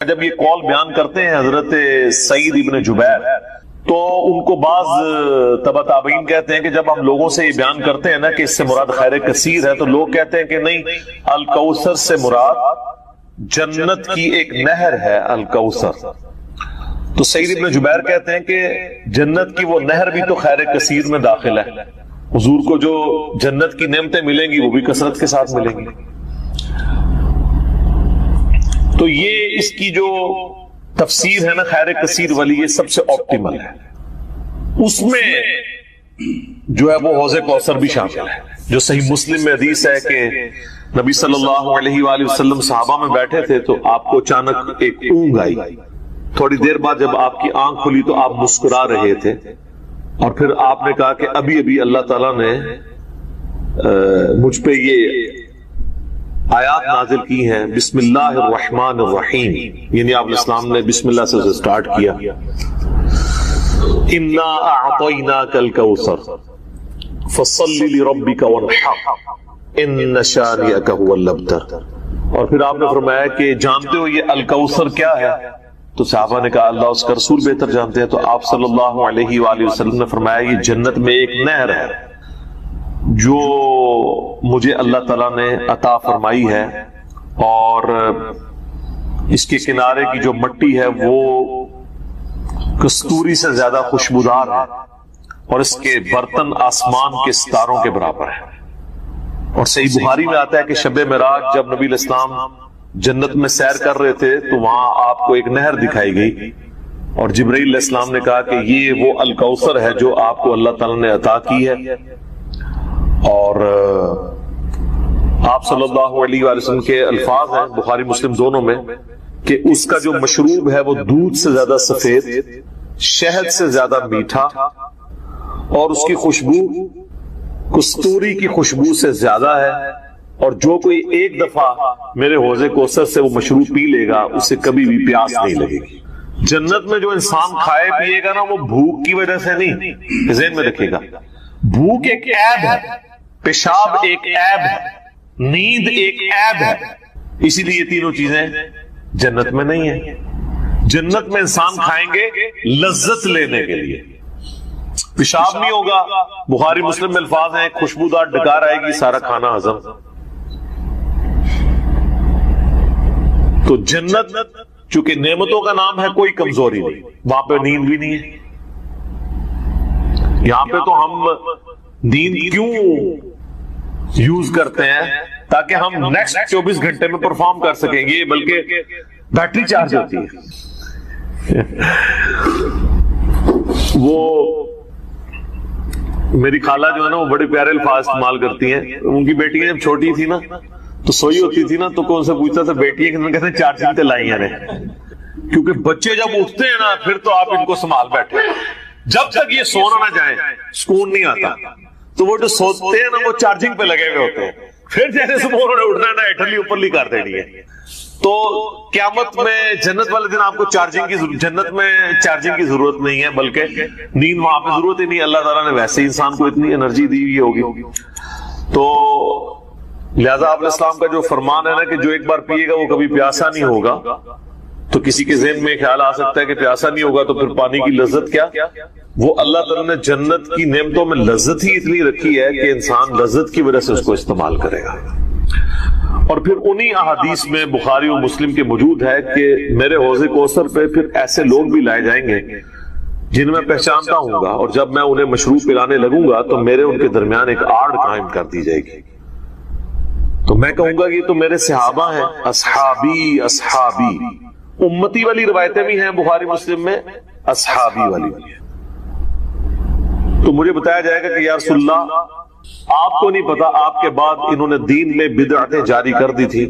جب یہ قول بیان کرتے ہیں حضرت سعید ابن جبیر تو ان کو بعض تبع تابعین کہتے ہیں کہ جب ہم لوگوں سے یہ بیان کرتے ہیں نا کہ اس سے مراد خیر کثیر ہے، تو لوگ کہتے ہیں کہ نہیں، الکوثر سے مراد جنت کی ایک نہر ہے الکوثر۔ تو سعید ابن جبیر کہتے ہیں کہ جنت کی وہ نہر بھی تو خیر کثیر میں داخل ہے، حضور کو جو جنت کی نعمتیں ملیں گی وہ بھی کثرت کے ساتھ ملیں گی۔ تو یہ اس کی جو تفسیر ہے نا خیر کثیر والی، یہ سب سے آپٹیمل ہے۔ اس میں جو ہے وہ حوض کوثر بھی شامل ہے، جو صحیح مسلم میں حدیث ہے کہ نبی صلی اللہ علیہ وآلہ وسلم صحابہ میں بیٹھے تھے تو آپ کو اچانک ایک اونگ آئی، تھوڑی دیر بعد جب آپ کی آنکھ کھلی تو آپ مسکرا رہے تھے، اور پھر آپ نے کہا کہ ابھی ابھی اللہ تعالیٰ نے مجھ پہ یہ آیات نازل کی ہیں، بسم اللہ الرحمن الرحیم، یعنی آپ الاسلام نے بسم اللہ سے سٹارٹ کیا، انا اعطیناک الکوثر فصل لربک وانحر ان شانئک هو الابتر۔ اور پھر آپ نے فرمایا کہ جانتے ہو یہ الکوثر کیا ہے؟ تو صحابہ نے کہا اللہ اس کا رسول بہتر جانتے ہیں۔ تو آپ صلی اللہ علیہ وآلہ وسلم نے فرمایا یہ جنت میں ایک نہر ہے جو مجھے اللہ تعالیٰ نے عطا فرمائی ہے، اور اس کے کنارے کی جو مٹی ہے وہ کستوری سے زیادہ خوشبودار ہے، اور اس کے برتن آسمان کے ستاروں کے برابر ہے۔ اور صحیح بخاری میں آتا ہے کہ شب معراج جب نبی علیہ السلام جنت میں سیر کر رہے تھے تو وہاں آپ کو ایک نہر دکھائی گئی، اور جبرائیل علیہ السلام نے کہا کہ یہ وہ الکوثر ہے جو آپ کو اللہ تعالیٰ نے عطا کی ہے۔ اور آپ صلی اللہ علیہ وآلہ وسلم کے الفاظ ہیں بخاری مسلم دونوں میں کہ اس کا جو مشروب ہے وہ دودھ سے زیادہ سفید، شہد سے زیادہ میٹھا، اور اس کی خوشبو کستوری کی خوشبو سے زیادہ ہے، اور جو کوئی ایک دفعہ میرے حوض کوثر سے وہ مشروب پی لے گا اسے کبھی بھی پیاس نہیں لگے گی۔ جنت میں جو انسان کھائے پیے گا نا وہ بھوک کی وجہ سے نہیں، ذہن میں رکھے گا، بھوک ایک عیب ہے، پیشاب ایک عیب ہے، نیند ایک عیب ہے، اسی لیے یہ تینوں چیزیں جنت میں نہیں ہیں۔ جنت میں انسان کھائیں گے لذت لینے کے لیے، پیشاب نہیں ہوگا، بخاری مسلم میں الفاظ ہیں خوشبودار ڈکار آئے گی، سارا کھانا ہضم۔ تو جنت چونکہ نعمتوں کا نام ہے کوئی کمزوری نہیں، وہاں پہ نیند بھی نہیں ہے۔ یہاں پہ تو ہم نیند کیوں یوز کرتے ہیں؟ تاکہ ہم نیکسٹ 24 گھنٹے میں پرفارم کر سکیں گے، بلکہ بیٹری چارج ہوتی ہے۔ وہ میری خالہ جو ہے نا وہ بڑے پیارے الفاظ استعمال کرتی ہیں، ان کی بیٹی جب چھوٹی تھی نا تو سوئی ہوتی تھی نا تو کون سے پوچھتا تھا بیٹی ہے کہ کہتے ہیں چارجنگ تے لائی ہیں، کیونکہ بچے جب اٹھتے ہیں نا پھر تو آپ ان کو سنبھال بیٹھے، جب تک یہ سونا نہ جائے سکون نہیں آتا، تو وہ جو سوتے ہیں نا وہ چارجنگ پہ لگے ہوئے ہوتے ہیں، پھر جیسے صبح انہوں نے اٹھنا نا اٹھلی اوپرلی کر دینی ہے۔ تو قیامت میں جنت والے دن آپ کو جنت میں چارجنگ کی ضرورت نہیں ہے، بلکہ نیند وہاں پہ ضرورت ہی نہیں، اللہ تعالیٰ نے ویسے ہی انسان کو اتنی انرجی دی ہوئی ہوگی۔ تو لہذا آپ علیہ السلام کا جو فرمان ہے نا کہ جو ایک بار پیے گا وہ کبھی پیاسا نہیں ہوگا، تو کسی کے ذہن میں خیال آ سکتا ہے کہ پیاسا نہیں ہوگا تو پھر پانی کی لذت کیا؟ وہ اللہ تعالیٰ نے جنت کی نعمتوں میں لذت ہی اتنی رکھی ہے کہ انسان لذت کی وجہ سے اس کو استعمال کرے گا۔ اور پھر انہی احادیث میں بخاری و مسلم کے موجود ہے کہ میرے حوض کوثر پہ پھر ایسے لوگ بھی لائے جائیں گے جن میں پہچانتا ہوں گا، اور جب میں انہیں مشروب پلانے لگوں گا تو میرے ان کے درمیان ایک آڑ قائم کر دی جائے گی، تو میں کہوں گا یہ تو میرے صحابہ ہیں، اصحابی اصحابی، امتی والی روایتیں بھی ہیں بخاری مسلم میں، اصحابی والی بھی ہیں۔ تو مجھے بتایا جائے گا کہ یا رسول اللہ آپ کو نہیں پتا آپ کے بعد انہوں نے دین میں بدعتیں جاری کر دی تھی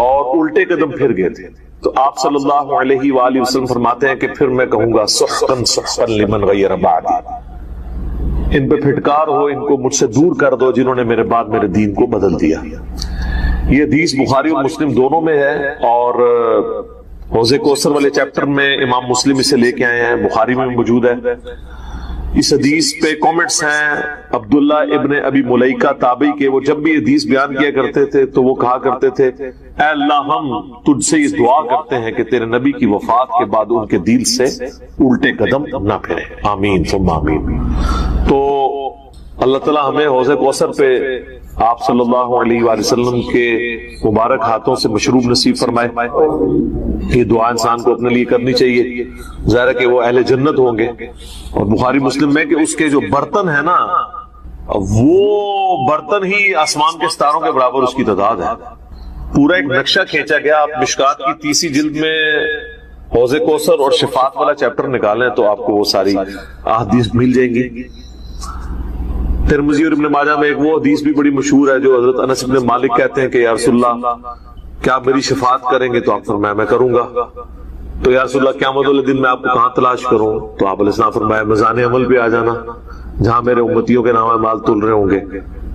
اور الٹے قدم پھر گئے تھے، تو آپ صلی اللہ علیہ وآلہ وسلم فرماتے ہیں کہ پھر میں کہوں گا سحقا سحقا لمن غیر بعدی، ان پہ پھٹکار ہو، ان کو مجھ سے دور کر دو جنہوں نے میرے بعد میرے دین کو بدل دیا۔ یہ حدیث بخاری اور مسلم دونوں میں ہے، اور حوض کوثر والے چیپٹر میں امام مسلم اسے لے کے آئے ہیں، بخاری میں موجود ہے۔ اس حدیث پہ کامنٹس ہیں عبداللہ ابن ابی ملیکہ تابعی کے. وہ جب بھی حدیث بیان کیا کرتے تھے تو وہ کہا کرتے تھے اے اللہ ہم تجھ سے یہ دعا کرتے ہیں کہ تیرے نبی کی وفات کے بعد ان کے دل سے الٹے قدم نہ پھرے, آمین ثم آمین. تو اللہ تعالیٰ ہمیں حوض کوثر پہ آپ صلی اللہ علیہ وآلہ وسلم کے مبارک ہاتھوں سے مشروب نصیب فرمائے. یہ دعا انسان کو اپنے لیے کرنی چاہیے. ظاہر ہے کہ وہ اہل جنت ہوں گے. اور بخاری مسلم میں کہ اس کے جو برتن ہے نا وہ برتن ہی آسمان کے ستاروں کے برابر اس کی تعداد ہے. پورا ایک نقشہ کھینچا گیا. آپ مشکات کی 30 جلد میں حوض کوثر اور شفاعت والا چیپٹر نکالیں تو آپ کو وہ ساری احادیث مل جائیں گی. ترمذی اور ابن ماجہ میں ایک وہ حدیث بھی بڑی مشہور ہے جو حضرت انس بن مالک کہتے ہیں کہ یا رسول اللہ کیا آپ میری شفاعت کریں گے؟ تو آپ فرمایا میں کروں گا. تو یا رسول اللہ قیامت والے دن میں آپ کو کہاں تلاش کروں؟ تو آپ علیہ السلام فرمایا میزان عمل پہ آ جانا جہاں میرے امتیوں کے نام مال تل رہے ہوں گے.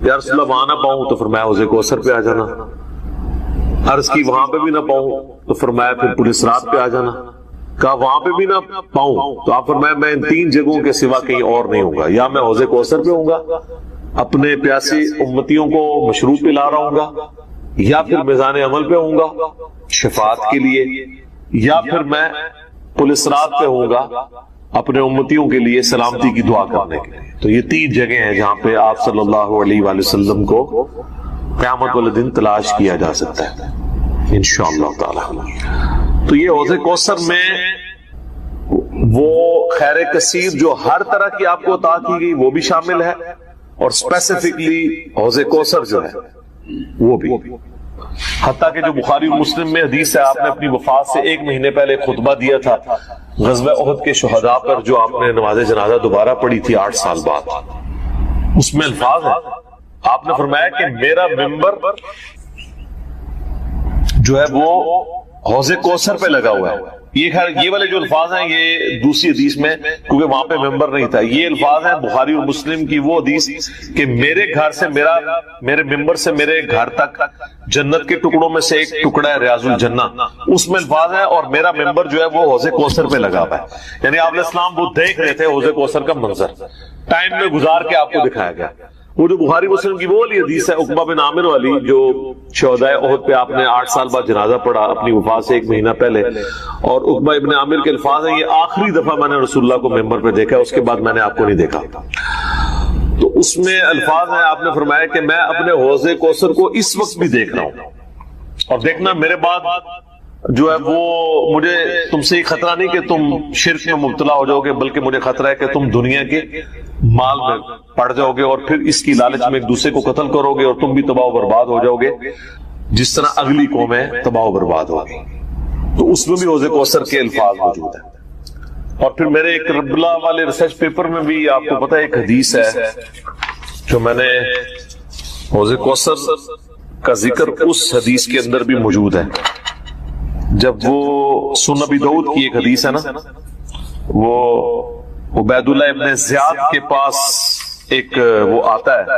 یا رسول اللہ وہاں نہ پاؤں تو فرمایا حوض کوثر پہ آ جانا. عرض کی وہاں پہ بھی نہ پاؤں تو فرمایا پھر پولیس رات پہ آ جانا. کہا وہاں پہ بھی نہ پاؤں تو آپ فرمایا میں ان 3 جگہوں کے سوا کہیں اور نہیں ہوں گا. یا میں حوض کوثر پہ ہوں گا اپنے پیاسی امتیوں کو مشروب پلا رہا ہوں گا, یا پھر میزان عمل پہ ہوں گا شفاعت کے لیے, یا پھر میں پولیس رات پہ ہوں گا اپنے امتیوں کے لیے سلامتی کی دعا کرنے کے لیے. تو یہ 3 جگہیں ہیں جہاں پہ آپ صلی اللہ علیہ وآلہ وسلم کو قیامت والے دن تلاش کیا جا سکتا ہے انشاءاللہ تعالی. تو یہ حوض کوثر میں وہ خیر کثیر جو ہر طرح کی آپ کو عطا کی گئی وہ بھی شامل ہے, اور اسپیسیفکلی حوض کوثر جو ہے وہ بھی. حتیٰ کہ جو بخاری اور مسلم میں حدیث ہے آپ نے اپنی وفات سے 1 مہینے پہلے خطبہ دیا تھا غزوہ احد کے شہداء پر جو آپ نے نماز جنازہ دوبارہ پڑھی تھی 8 سال بعد. اس میں الفاظ ہیں آپ نے فرمایا کہ میرا ممبر جو ہے وہ حوض کوثر پہ لگا ہوا ہے. یہ والے جو الفاظ ہیں یہ دوسری حدیث میں کیونکہ وہاں پہ ممبر نہیں تھا. یہ الفاظ ہیں بخاری اور مسلم کی وہ حدیث کہ میرے گھر سے میرے ممبر سے میرے گھر تک جنت کے ٹکڑوں میں سے ایک ٹکڑا ہے ریاض الجنہ, اس میں الفاظ ہے اور میرا ممبر جو ہے وہ حوض کوثر پہ لگا ہوا ہے. یعنی آپ علیہ السلام وہ دیکھ رہے تھے حوض کوثر کا منظر ٹائم میں گزار کے آپ کو دکھایا گیا. وہ جو بخاری مسلم کی وہ والی حدیث ہے عقبہ بن عامر والی جو شہدائے احد پہ آپ نے 8 سال بعد جنازہ پڑھا اپنی وفات سے 1 مہینہ پہلے, اور عقبہ ابن عامر کے الفاظ ہیں یہ آخری دفعہ میں نے رسول اللہ کو ممبر پہ دیکھا, اس کے بعد میں نے آپ کو نہیں دیکھا. تو اس میں الفاظ ہیں آپ نے فرمایا کہ میں اپنے حوض کوثر کو اس وقت بھی دیکھ رہا ہوں, اور دیکھنا میرے بعد جو ہے وہ مجھے تم سے خطرہ نہیں کہ تم شرک میں مبتلا ہو جاؤ گے, بلکہ مجھے خطرہ ہے کہ تم دنیا کے مال میں پڑ جاؤ گے اور پھر اس کی لالچ میں ایک دوسرے کو قتل کرو گے اور تم بھی تباہ و برباد ہو جاؤ گے جس طرح اگلی قومیں تباہ و برباد ہوگی. تو اس میں بھی حوض کوثر کے الفاظ موجود ہیں. اور پھر میرے ایک ربلا والے ریسرچ پیپر میں بھی آپ کو پتا ہے ایک حدیث ہے جو میں نے حوض کوثر کا ذکر اس حدیث کے اندر بھی موجود ہے. جب وہ سنن ابی داؤد کی ایک حدیث ہے نا, وہ عبید اللہ ابن زیاد کے پاس ایک وہ آتا ہے,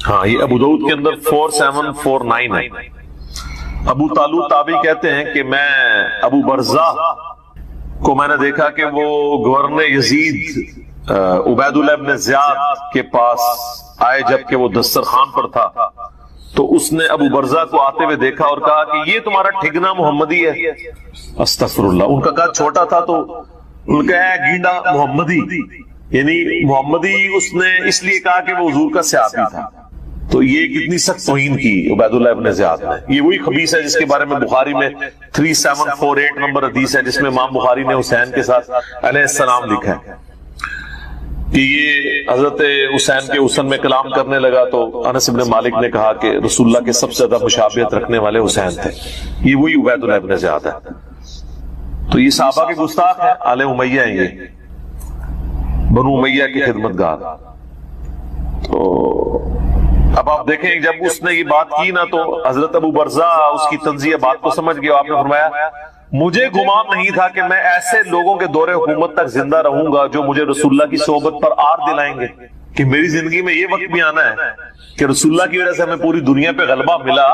ہاں یہ ابو داؤد کے اندر 4749 ہے. ابو طالوت تابعی کہتے ہیں کہ میں ابو برزہ کو میں نے دیکھا کہ وہ گورنر یزید عبید اللہ ابن زیاد کے پاس آئے جبکہ وہ دسترخوان پر تھا. تو اس نے ابو برزہ کو آتے ہوئے دیکھا اور کہا کہ یہ تمہارا ٹھگنا محمدی ہے. استغفر اللہ. ان کا قد چھوٹا تھا تو ان کا ہے گینڈا محمدی, یعنی محمدی اس نے اس لیے کہا کہ وہ حضور کا صحابی تھا. تو یہ کتنی سخت توہین کی عبید اللہ ابن زیاد نے. یہ وہی خبیث ہے جس کے بارے میں بخاری میں 3748 نمبر حدیث ہے جس میں امام بخاری نے حسین کے ساتھ علیہ السلام لکھا ہے کہ یہ حضرت حسین کے حسن میں کلام کرنے لگا تو انس بن مالک نے کہا کہ رسول اللہ کے سب سے زیادہ مشابہت رکھنے والے حسین تھے. یہ وہی عبید اللہ ابن زیاد ہے. تو یہ صحابہ کے گستاخ ہیں, آل امیہ ہیں, یہ بنو امیہ کے خدمتگار. تو اب آپ دیکھیں جب اس نے یہ بات کی نا تو حضرت ابو برزہ اس کی تنزیہ بات کو سمجھ گیا. آپ نے فرمایا مجھے گمان نہیں تھا کہ میں ایسے لوگوں کے دور حکومت تک زندہ رہوں گا جو مجھے رسول اللہ کی صحبت پر آر دلائیں گے کہ میری زندگی میں یہ وقت بھی آنا ہے کہ رسول اللہ کی وجہ سے ہمیں پوری دنیا پہ غلبہ ملا,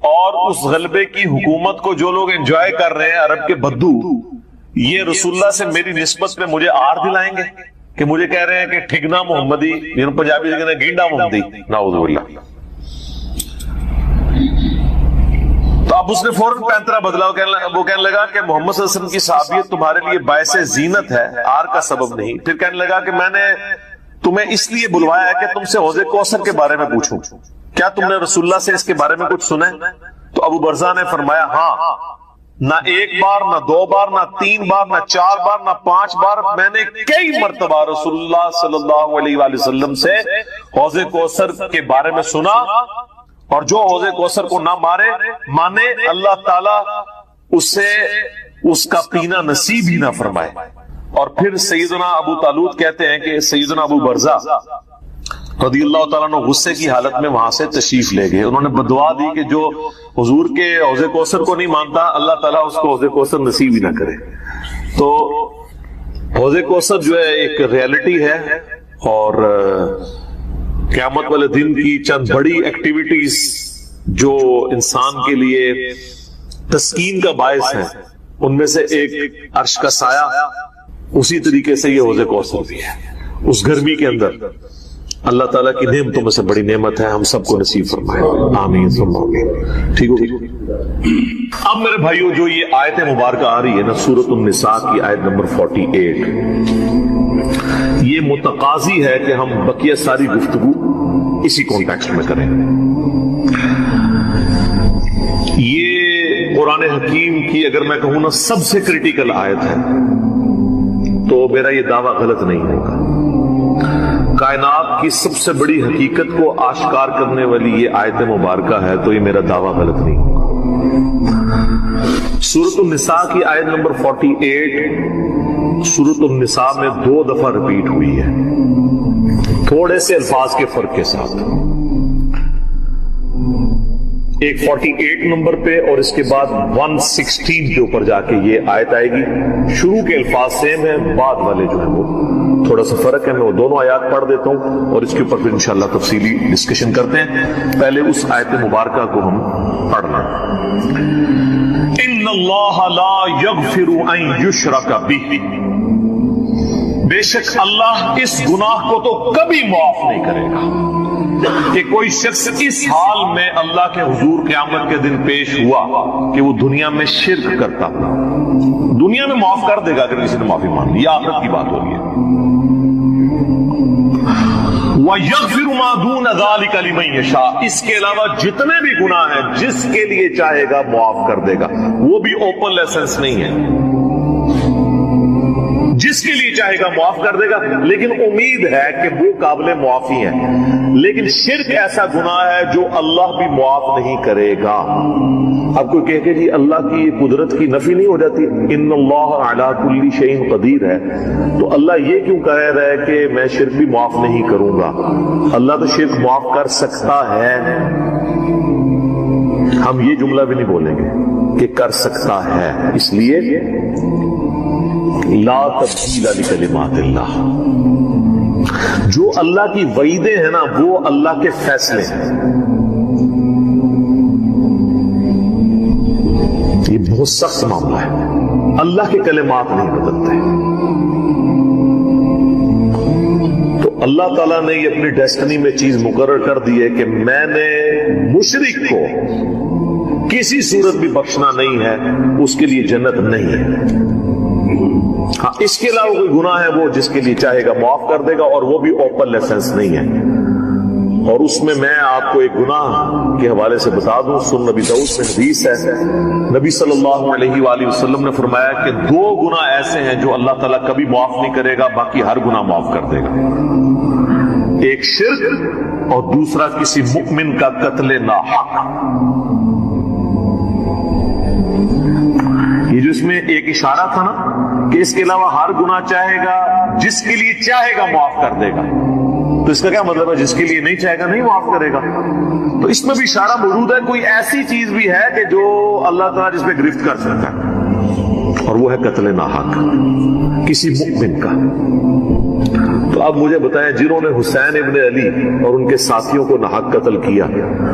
اور اس غلبے کی حکومت کو جو لوگ انجوائے کر رہے ہیں عرب کے بدو, یہ رسول اللہ سے میری نسبت میں مجھے آر دلائیں گے. کہ مجھے کہہ رہے ہیں کہ ٹھگنا محمدی، پنجابی سے کہتے ہیں گینڈا محمدی، نعوذ باللہ۔ تو اب اس نے فوراً پینترا بدلا، وہ کہنے لگا کہ محمد صلی اللہ علیہ وسلم کی صحابیت تمہارے لیے باعث زینت ہے، آر کا سبب نہیں۔ پھر کہنے لگا کہ میں نے تمہیں اس لیے بلوایا ہے کہ تم سے حوض کوثر کے بارے میں پوچھوں، کیا تم نے رسول اللہ سے اس کے بارے میں کچھ سنا ہے؟ تو ابو برزہ نے فرمایا ہاں، نہ ایک بار، نہ دو بار، نہ تین بار، نہ چار بار، نہ 5 بار، میں نے کئی مرتبہ رسول اللہ صلی اللہ علیہ وآلہ وسلم سے حوض کوثر کے بارے میں سنا، اور جو حوض کوثر کو نہ مانے اللہ تعالیٰ اسے اس کا پینا نصیب ہی نہ فرمائے۔ اور پھر سیدنا ابو طالوت کہتے ہیں کہ سیدنا ابو برزہ رضی اللہ تعالیٰ عنہ غصے کی حالت میں وہاں سے تشریف لے گئے، انہوں نے بدعا دی کہ جو حضور کے حوض کوثر کو نہیں مانتا اللہ تعالیٰ اس کو حوض کوثر نصیب ہی نہ کرے۔ تو حوض کوثر جو ہے ایک ریئلٹی ہے، اور قیامت والے دن کی چند بڑی ایکٹیویٹیز جو انسان کے لیے تسکین کا باعث ہے، ان میں سے ایک عرش کا سایہ، اسی طریقے سے یہ حوض کوثر بھی ہے۔ اس گرمی کے اندر اللہ تعالیٰ کی نعمتوں میں سے بڑی نعمت ہے، ہم سب کو نصیب فرمائے، آمین ثم آمین۔ ٹھیک ہو گئی؟ اب میرے بھائیوں، جو یہ آیت مبارکہ آ رہی ہے نا سورۃ النساء کی آیت نمبر 48، یہ متقاضی ہے کہ ہم بقیہ ساری گفتگو اسی کانٹیکسٹ میں کریں۔ یہ قرآن حکیم کی اگر میں کہوں نا سب سے کریٹیکل آیت ہے، تو میرا یہ دعویٰ غلط نہیں ہوگا۔ کائنات کی سب سے بڑی حقیقت کو آشکار کرنے والی یہ آیت مبارکہ ہے، تو یہ میرا دعویٰ غلط نہیں ہوگا۔ سورۃ النساء کی آیت نمبر 48 سورۃ النساء میں 2 دفعہ ریپیٹ ہوئی ہے، تھوڑے سے الفاظ کے فرق کے ساتھ۔ ایک 48 نمبر پہ اور اس کے بعد 116 کے اوپر جا کے یہ آیت آئے گی۔ شروع کے الفاظ سیم ہیں، بعد والے جو ہیں وہ تھوڑا سا فرق ہے۔ میں وہ دونوں آیات پڑھ دیتا ہوں اور اس کے اوپر پھر انشاءاللہ تفصیلی ڈسکشن کرتے ہیں۔ پہلے اس آیت مبارکہ کو ہم پڑھنا۔ ان اللہ لا یغفر ان یشرک بہ، بے شک اللہ اس گناہ کو تو کبھی معاف نہیں کرے گا کہ کوئی شخص اس حال میں اللہ کے حضور قیامت کے دن پیش ہوا کہ وہ دنیا میں شرک کرتا، دنیا میں معاف کر دے گا اگر کسی نے معافی مان لی، یہ آخرت کی بات ہو رہی ہے۔ وَيَغْفِرُ مَا دُونَ ذَلِكَ لِمَن يَشَاءُ، اس کے علاوہ جتنے بھی گناہ ہیں جس کے لیے چاہے گا معاف کر دے گا، وہ بھی اوپن لائسنس نہیں ہے، جس کے لیے چاہے گا معاف کر دے گا، لیکن امید ہے کہ وہ قابل معافی ہیں۔ لیکن شرک ایسا گناہ ہے جو اللہ بھی معاف نہیں کرے گا۔ اب کوئی کہے کہ جی اللہ کی قدرت کی نفی نہیں ہو جاتی، ان اللہ علی کل شیء قدیر ہے، تو اللہ یہ کیوں کہہ رہا ہے کہ میں شرک بھی معاف نہیں کروں گا؟ اللہ تو شرک معاف کر سکتا ہے، ہم یہ جملہ بھی نہیں بولیں گے کہ کر سکتا ہے، اس لیے لا تبدیل لکلمات اللہ، جو اللہ کی وعیدیں ہیں نا وہ اللہ کے فیصلے ہیں، یہ بہت سخت معاملہ ہے، اللہ کے کلمات نہیں بدلتے۔ تو اللہ تعالیٰ نے یہ اپنی ڈیسٹنی میں چیز مقرر کر دی ہے کہ میں نے مشرک کو کسی صورت بھی بخشنا نہیں ہے، اس کے لیے جنت نہیں ہے۔ ہاں اس کے علاوہ کوئی گناہ ہے وہ جس کے لیے چاہے گا معاف کر دے گا، اور وہ بھی اوپن لائسنس نہیں ہے۔ اور اس میں آپ کو ایک گناہ کے حوالے سے بتا دوں، سن نبی داؤد میں حدیث ہے، نبی صلی اللہ علیہ وآلہ وسلم نے فرمایا کہ 2 گناہ ایسے ہیں جو اللہ تعالیٰ کبھی معاف نہیں کرے گا، باقی ہر گناہ معاف کر دے گا، ایک شرک اور دوسرا کسی مؤمن کا قتل ناحق۔ یہ جو اس میں ایک اشارہ تھا نا کہ اس کے علاوہ ہر گناہ چاہے گا، جس کے لیے چاہے گا معاف کر دے گا، تو اس کا کیا مطلب ہے؟ جس کے لیے نہیں چاہے گا نہیں معاف کرے گا۔ تو اس میں بھی اشارہ موجود ہے، کوئی ایسی چیز بھی ہے کہ جو اللہ تعالیٰ جس پہ گرفت کر سکتا ہے، اور وہ ہے قتل ناحق کسی مؤمن کا۔ تو اب مجھے بتائیں، جنہوں نے حسین ابن علی اور ان کے ساتھیوں کو ناحق قتل کیا،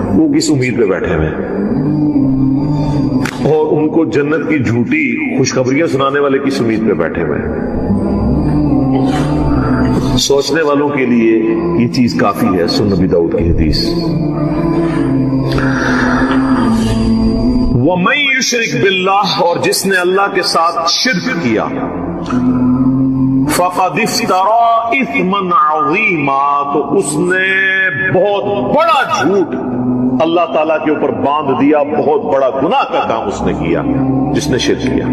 وہ کس امید پہ بیٹھے ہوئے ہیں؟ اور ان کو جنت کی جھوٹی خوشخبریاں سنانے والے کس امید پہ بیٹھے ہوئے ہیں؟ سوچنے والوں کے لیے یہ چیز کافی ہے. سنن ابی داؤد کی حدیث. وَمَن يُشْرِكْ بِاللَّهِ، اور جس نے اللہ کے ساتھ شرک کیا، فَقَدِ افْتَرَىٰ إِثْمًا عَظِيمًا، تو اس نے بہت بڑا جھوٹ اللہ تعالیٰ کے اوپر باندھ دیا، بہت بڑا گناہ کا کام اس نے کیا جس نے شرک کیا.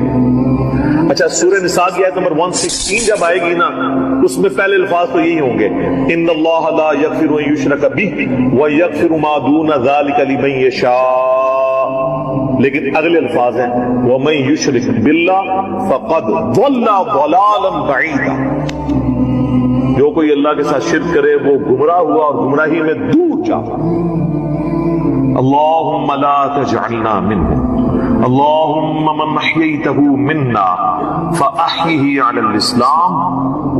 اچھا، سورہ نساء کی آیت نمبر 116 جب آئے گی نا، اس میں پہلے الفاظ تو یہی ہوں گے، ان اللہ لا یغفر ان یشرک بہ ویغفر ما دون ذلک لمن یشاء، لیکن اگلے الفاظ ہیں ومن یشرک باللہ فقد ضل ضلالا بعیدا، جو کوئی اللہ کے ساتھ شرک کرے وہ گمراہ ہوا اور گمراہی میں دور جا. اللہم لا تجعلنا منہم، اللهم من احييته منا فاحيه على الاسلام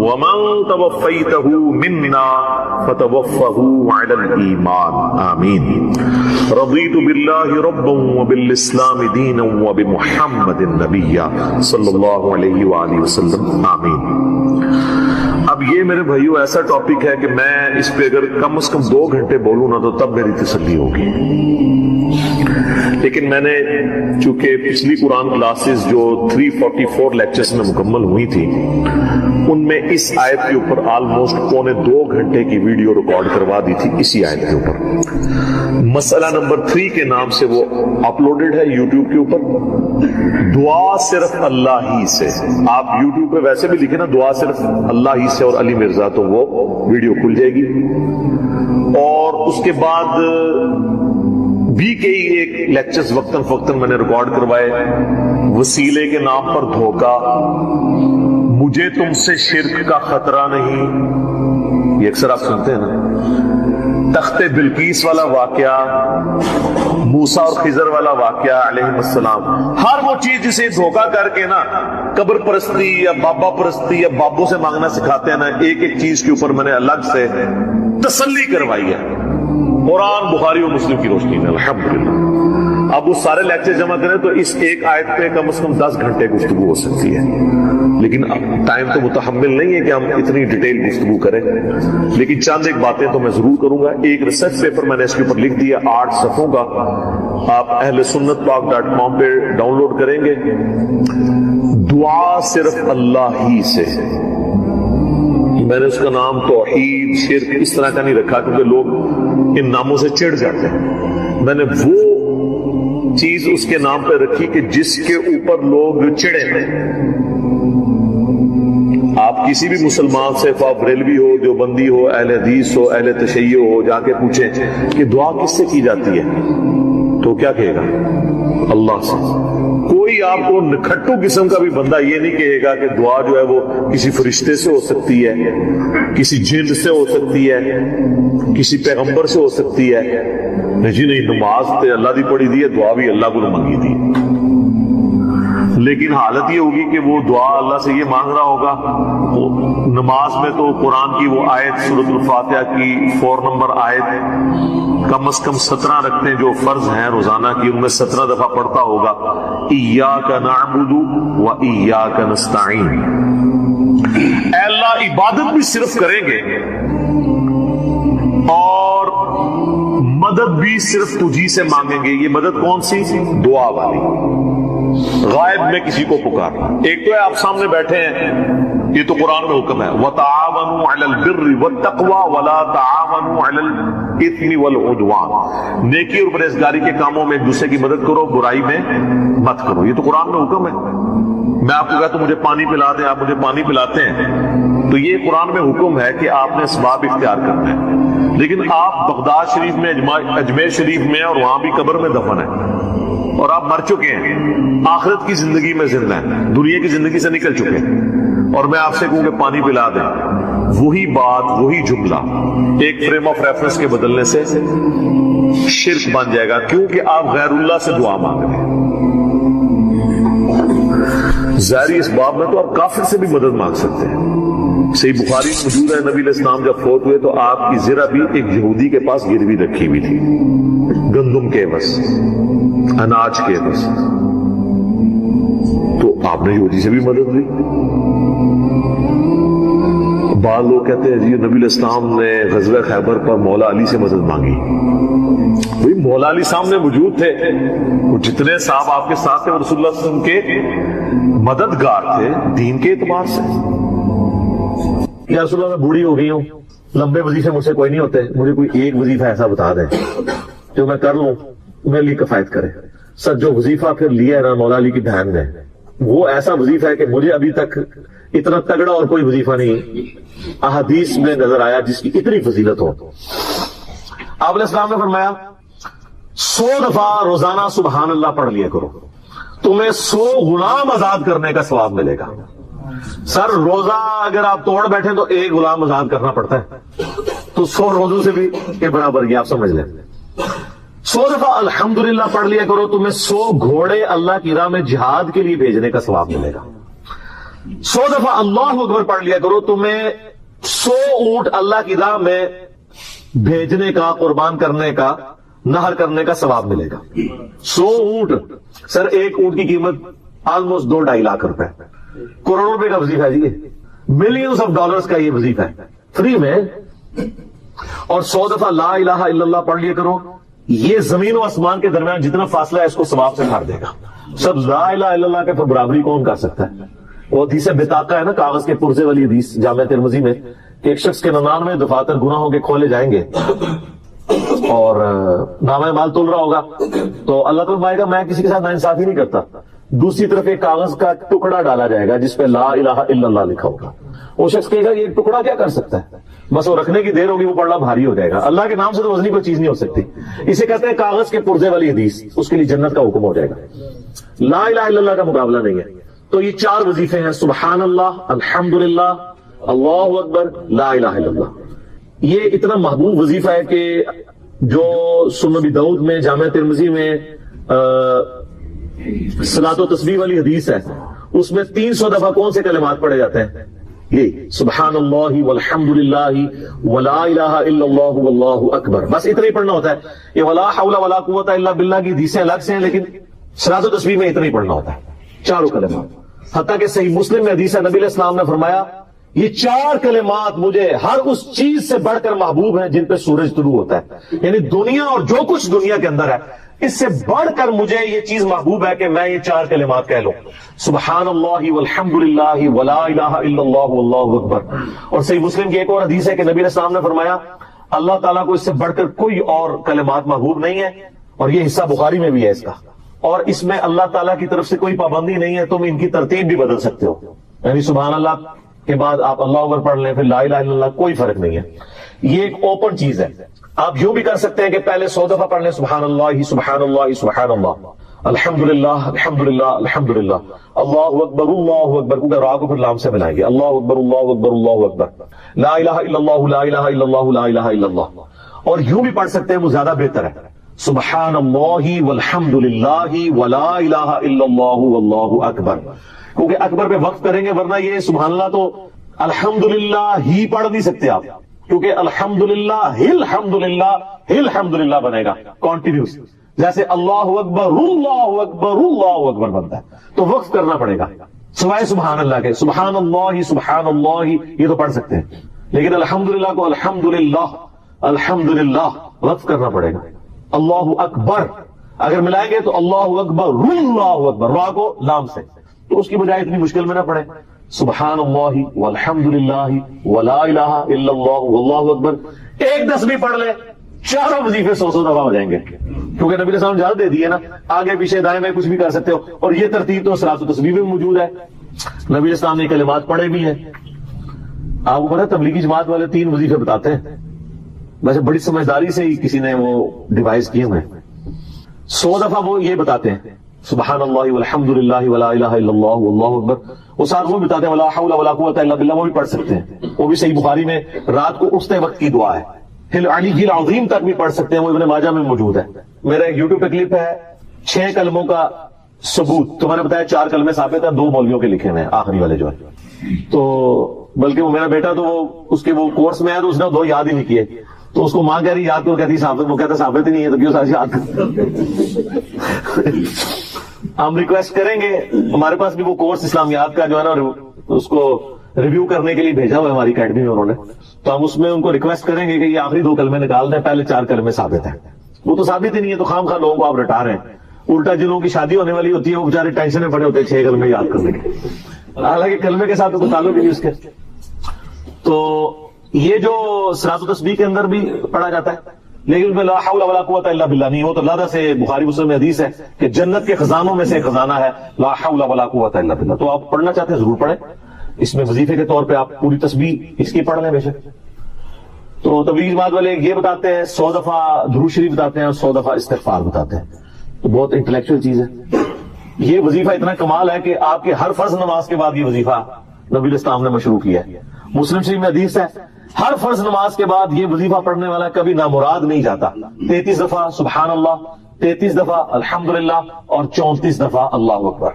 ومن توفيته منا فتوفه على الايمان آمين. رضيت بالله ربا وبالاسلام دينا وبمحمد نبيا صلی اللہ علیہ وآلہ وسلم آمین. اب یہ میرے بھائیو ایسا ٹاپک ہے کہ میں اس پہ اگر کم از کم 2 گھنٹے بولوں نا تو تب میری تسلی ہوگی. لیکن میں نے چونکہ پچھلی قرآن کلاسز جو 344 لیکچرز میں مکمل ہوئی تھی، ان میں اس آیت کے اوپر آلموسٹ 1.25 گھنٹے کی ویڈیو ریکارڈ کروا دی تھی اسی آیت کے اوپر. مسئلہ نمبر 3 کے نام سے وہ اپلوڈڈ ہے یوٹیوب کے اوپر. دعا صرف اللہ ہی سے، آپ یوٹیوب پہ ویسے بھی لکھیں نا دعا صرف اللہ ہی سے اور علی مرزا، تو وہ ویڈیو کھل جائے گی. اور اس کے بعد بھی کئی ایک لیکچرز وقتاً فوقتاً میں نے ریکارڈ کروائے. وسیلے کے نام پر دھوکہ، مجھے تم سے شرک کا خطرہ نہیں، یہ اکثر آپ سنتے ہیں نا. تخت بلقیس والا واقعہ، موسیٰ اور خضر والا واقعہ علیہ السلام، ہر وہ چیز جسے دھوکہ کر کے نا قبر پرستی یا بابا پرستی یا بابوں سے مانگنا سکھاتے ہیں نا، ایک ایک چیز کے اوپر میں نے الگ سے تسلی کروائی ہے قرآن، بخاری اور مسلم کی روشنی میں الحمدللہ. اب وہ سارے لیکچر جمع کریں تو اس ایک آیت پہ کم از کم 10 گھنٹے گفتگو ہو سکتی ہے، لیکن ٹائم تو متحمل نہیں ہے کہ ہم اتنی ڈیٹیل گفتگو کریں. لیکن چند ایک باتیں تو میں ضرور کروں گا. ایک ریسرچ پیپر میں نے اس کے اوپر لکھ دیا 8 صفحوں کا، آپ اہل سنت پاک.com پہ ڈاؤن لوڈ کریں گے. دعا صرف اللہ ہی سے، میں نے اس کا نام توحید شرک اس طرح کا نہیں رکھا کیونکہ لوگ ان ناموں سے چڑ جاتے ہیں. میں نے وہ چیز اس کے نام پہ رکھی کہ جس کے اوپر لوگ چڑے ہیں. آپ کسی بھی مسلمان سے، خواہ بریلوی ہو، دیوبندی ہو، اہل حدیث ہو، اہل تشیع ہو، جا کے پوچھیں کہ دعا کس سے کی جاتی ہے تو کیا کہے گا؟ اللہ سے. کوئی آپ کو نکھٹو قسم کا بھی بندہ یہ نہیں کہے گا کہ دعا جو ہے وہ کسی فرشتے سے ہو سکتی ہے، کسی جن سے ہو سکتی ہے، کسی پیغمبر سے ہو سکتی ہے. نہیں، نماز تے اللہ دی پڑھی دی ہے، دعا بھی اللہ کو مانگی دی. لیکن حالت یہ ہوگی کہ وہ دعا اللہ سے یہ مانگ رہا ہوگا. نماز میں تو قرآن کی وہ آیت سورۃ الفاتحہ کی 4 نمبر آیت کم از کم 17 رکھتے ہیں جو فرض ہیں روزانہ کی، ان میں 17 دفعہ پڑھتا ہوگا ایاک نعبد و ایاک نستعین. اے اللہ عبادت بھی صرف کریں گے اور مدد بھی صرف تجھی سے مانگیں گے. یہ مدد کون سی؟ دعا والی، غائب میں کسی کو پکارنا. ایک تو ہے آپ سامنے بیٹھے ہیں، یہ تو قرآن میں حکم ہے وَتَعَاوَنُوا عَلَى الْبِرِّ وَالتَّقْوَى وَلَا تَعَاوَنُوا عَلَى الْإِثْمِ وَالْعُدْوَانِ. نیکی اور پرہیزگاری کے کاموں میں ایک دوسرے کی مدد کرو، برائی میں مت کرو. یہ تو قرآن میں حکم ہے. میں آپ کو کہتا ہوں مجھے پانی پلا دیں، آپ مجھے پانی پلاتے ہیں، تو یہ قرآن میں حکم ہے کہ آپ نے اسباب اختیار کرنا ہے. لیکن آپ بغداد شریف میں، اجمیر شریف میں، اور وہاں بھی قبر میں دفن ہیں اور آپ مر چکے ہیں، آخرت کی زندگی میں زندہ ہیں، دنیا کی زندگی سے نکل چکے ہیں، اور میں آپ سے کہوں کہ پانی پلا دیں، وہی بات، وہی جملہ ایک فریم آف ریفرنس کے بدلنے سے شرک بن جائے گا، کیونکہ آپ غیر اللہ سے دعا مانگ رہے ہیں. ظاہری اس باب میں تو آپ کافر سے بھی مدد مانگ سکتے ہیں. صحیح بخاری میں موجود ہے نبی علیہ السلام جب فوت ہوئے تو آپ کی ذرا بھی ایک یہودی کے پاس گروی رکھی ہوئی تھی، گندم کے بس، اناج کے بس، تو آپ نے یہودی سے بھی مدد لی. بعض لوگ کہتے ہیں جی نبی علیہ السلام نے غزوہ خیبر پر مولا علی سے مدد مانگی. بھئی مولا علی سامنے موجود تھے, وہ جتنے صاحب آپ کے ساتھ تھے رسول اللہ صلی اللہ علیہ وسلم کے مددگار تھے دین کے اعتبار سے. یا رسول اللہ میں بوڑھی ہو گئی ہوں, لمبے وظیفے مجھ سے کوئی نہیں ہوتے, مجھے کوئی ایک وظیفہ ایسا بتا دیں جو میں کر لوں میرے لیے کفایت کرے. سر جو وظیفہ پھر لیا ہے نا مولا علی کی بہن نے, وہ ایسا وظیفہ ہے کہ مجھے ابھی تک اتنا تگڑا اور کوئی وظیفہ نہیں احادیث میں نظر آیا جس کی اتنی فضیلت ہو. آپ علیہ السلام نے فرمایا 100 دفعہ روزانہ سبحان اللہ پڑھ لیا کرو, تمہیں 100 غلام آزاد کرنے کا ثواب ملے گا. سر روزہ اگر آپ توڑ بیٹھیں تو ایک غلام آزاد کرنا پڑتا ہے, تو 100 روزوں سے بھی کے برابر یہ آپ سمجھ لیں. 100 دفعہ الحمدللہ پڑھ لیا کرو, تمہیں 100 گھوڑے اللہ کی راہ میں جہاد کے لیے بھیجنے کا ثواب ملے گا. 100 دفعہ اللہ اکبر پڑھ لیا کرو, تمہیں 100 اونٹ اللہ کی راہ میں بھیجنے کا, قربان کرنے کا, نہر کرنے کا ثواب ملے گا. 100 اونٹ, سر ایک اونٹ کی قیمت آلموسٹ 2-2.5 لاکھ روپے, کروڑوں روپے کا وظیفہ ہے جی, ملینز آف ڈالرز کا یہ وظیفہ ہے فری میں. اور 100 دفعہ لا الہ الا اللہ پڑھ لیا کرو, یہ زمین و آسمان کے درمیان جتنا فاصلہ ہے اس کو ثواب سے بھر دے گا. سب لا الہ الا اللہ کے پھر برابری کون کر سکتا ہے؟ وہ حدیث بطاقہ ہے نا, کاغذ کے پرزے والی حدیث جامع ترمذی میں, کہ ایک شخص کے 99 دفاتر گناہوں کے کھولے جائیں گے اور نامہ مال تول رہا ہوگا تو اللہ تعالیٰ فرمائے گا میں کسی کے ساتھ ناانصافی نہیں کرتا. دوسری طرف ایک کاغذ کا ٹکڑا ڈالا جائے گا جس پہ لا الہ الا اللہ لکھا ہوگا. وہ شخص کہے گا یہ ٹکڑا کیا کر سکتا ہے, بس وہ رکھنے کی دیر ہوگی, وہ پڑھنا بھاری ہو جائے گا. اللہ کے نام سے تو وزنی کوئی چیز نہیں ہو سکتی. اسے کہتے ہیں کاغذ کے پرزے والی حدیث, اس کے لیے جنت کا حکم ہو جائے گا. لا الہ الا اللہ کا مقابلہ نہیں ہے. تو یہ 4 وظیفے ہیں, سبحان اللہ, الحمدللہ, اللہ اکبر, لا الہ الا اللہ. یہ اتنا محبوب وظیفہ ہے کہ جو سنن ابی داؤد میں, جامع ترمذی میں صلاۃ و تسبیح والی حدیث ہے, اس میں 300 دفعہ کون سے کلمات پڑھے جاتے ہیں؟ یہ سبحان اللہ والحمد للہ ولا الہ الا اللہ واللہ اکبر, بس اتنا ہی پڑھنا ہوتا ہے. یہ ولا حول ولا قوت الا باللہ کی حدیثیں الگ سے ہیں, لیکن صلاۃ و تسبیح میں اتنا ہی پڑھنا ہوتا ہے, 4 کلمات. حتیٰ کہ صحیح مسلم میں حدیث ہے, نبی علیہ السلام نے فرمایا یہ 4 کلمات مجھے ہر اس چیز سے بڑھ کر محبوب ہیں جن پہ سورج طلوع ہوتا ہے. یعنی دنیا اور جو کچھ دنیا کے اندر ہے اس سے بڑھ کر مجھے یہ چیز محبوب ہے کہ میں یہ 4 کلمات کہہ لوں, سبحان اللہ والحمد للہ ولا الہ الا اللہ واللہ اکبر. اور صحیح مسلم کی ایک اور حدیث ہے کہ نبی علیہ السلام نے فرمایا اللہ تعالیٰ کو اس سے بڑھ کر کوئی اور کلمات محبوب نہیں ہے, اور یہ حصہ بخاری میں بھی ہے اس کا, اور اس میں اللہ تعالیٰ کی طرف سے کوئی پابندی نہیں ہے, تم ان کی ترتیب بھی بدل سکتے ہو. یعنی سبحان اللہ کے بعد آپ اللہ اکبر پڑھ لیں, پھر لا الہ الا اللہ, کوئی فرق نہیں ہے. یہ ایک اوپن چیز ہے. آپ یوں بھی کر سکتے ہیں کہ پہلے 100 دفعہ پڑھ لیں سبحان اللہ سبحان اللہ سبحان اللہ, الحمدللہ الحمدللہ الحمدللہ, اللہ اکبر, کیونکہ را کو پھر لام سے ملائیں گے, اللہ اکبر اللہ اکبر اللہ اکبر, لا الہ الا اللہ لا الہ الا اللہ لا الہ الا اللہ. اور یوں بھی پڑھ سکتے ہیں, وہ زیادہ بہتر ہے, سبحان اللہ والحمد للہ ولا الہ الا اللہ واللہ اکبر, کیونکہ اکبر پہ وقف کریں گے, ورنہ یہ سبحان اللہ تو الحمدللہ ہی پڑھ نہیں سکتے آپ, کیونکہ الحمدللہ الحمدللہ الحمدللہ بنے گا کنٹینیوس, جیسے اللہ اکبر اللہ اکبر اللہ اکبر بنتا ہے, تو وقف کرنا پڑے گا سوائے سبحان اللہ کے. سبحان اللہ یہ تو پڑھ سکتے ہیں, لیکن الحمدللہ کو الحمدللہ الحمدللہ وقف کرنا پڑے گا. اللہ اکبر اگر ملائیں گے تو اللہ اکبر, را کو لام سے, تو اس کی بجائے اتنی مشکل میں نہ پڑے, سبحان اللہ والحمد للہ ولا الہ الا اللہ واللہ اکبر. ایک تسبیح پڑھ لے, 4 وظیفے 100 دفعہ ہو جائیں گے, کیونکہ نبی علیہ السلام نے اجازت دے دی ہے نا, آگے پیچھے دائیں میں کچھ بھی کر سکتے ہو. اور یہ ترتیب تو صلاۃ و تسبیح میں موجود ہے. نبی علیہ السلام نے کلمات پڑھے بھی ہیں. آپ کو پتہ ہے تبلیغی جماعت والے 3 وظیفے بتاتے ہیں, ویسے بڑی سمجھداری سے ہی کسی نے وہ ڈیوائس کیے ہوئے. 100 دفعہ وہ یہ بتاتے ہیں سبحان اللہ والحمد للہ ولا الہ الا اللہ واللہ اکبر. وہ ساتھ وہ بتاتے ہیں ولا حول ولا قوت الا باللہ, وہ بھی پڑھ سکتے ہیں, وہ بھی صحیح بخاری میں رات کو اٹھتے وقت کی دعا ہے. علی العظیم تک بھی پڑھ سکتے ہیں, وہ ابن ماجہ میں موجود ہے. میرا ایک یوٹیوب پہ کلپ ہے 6 کلموں کا ثبوت, تو میں نے بتایا 4 کلمے ثابت ہیں, 2 مولویوں کے لکھے ہوئے ہیں, آخری والے جو ہے. تو بلکہ وہ میرا بیٹا تو وہ اس کے وہ کورس میں ہے, تو اس نے 2 یاد ہی نہیں کیے, تو اس کو ماں کہہ رہی یاد کرو, کہتی ثابت, وہ کہتا ثابت ہی نہیں ہے, تو کیوں ساری یاد ہم ریکویسٹ کریں گے, ہمارے پاس بھی وہ کورس اسلامیات کا جو ہے نا, اس کو ریویو کرنے کے لیے بھیجا ہوا ہے ہماری اکیڈمی میں انہوں نے, تو ہم اس میں ان کو ریکویسٹ کریں گے کہ یہ آخری 2 کلمے نکال دیں, پہلے 4 کلمے ثابت ہیں. وہ تو ثابت ہی نہیں ہے, تو خام خواہ لوگوں کو آپ رٹا رہے ہیں. الٹا جنہوں کی شادی ہونے والی ہوتی ہے وہ بیچارے ٹینشن میں پڑے ہوتے ہیں 6 کلمے یاد کرنے کے, حالانکہ کلمے کے ساتھ تو تعلق نہیں اس کے. تو یہ جو صراط و تسبیح کے اندر بھی پڑھا جاتا ہے, لیکن لا حول ولا قوت الا باللہ نہیں ہو تو اللہ سے بخاری مسلم میں حدیث ہے کہ جنت کے خزانوں میں سے ایک خزانہ ہے لا حول ولا قوت الا باللہ. تو آپ پڑھنا چاہتے ہیں ضرور پڑھیں, اس میں وظیفے کے طور پہ آپ پوری تسبیح اس کی پڑھ لیں بے شک. تو تبلیغ جماعت والے یہ بتاتے ہیں 100 دفعہ درود شریف بتاتے ہیں اور 100 دفعہ استغفار بتاتے ہیں, تو بہت انٹلیکچوئل چیز ہے. یہ وظیفہ اتنا کمال ہے کہ آپ کے ہر فرض نماز کے بعد یہ وظیفہ نبی اسلام نے مشروع کیا ہے. مسلم شریف میں حدیث ہے ہر فرض نماز کے بعد یہ وظیفہ پڑھنے والا کبھی نامراد نہیں جاتا. 33 دفعہ سبحان اللہ, 33 دفعہ الحمدللہ اور 34 دفعہ اللہ اکبر.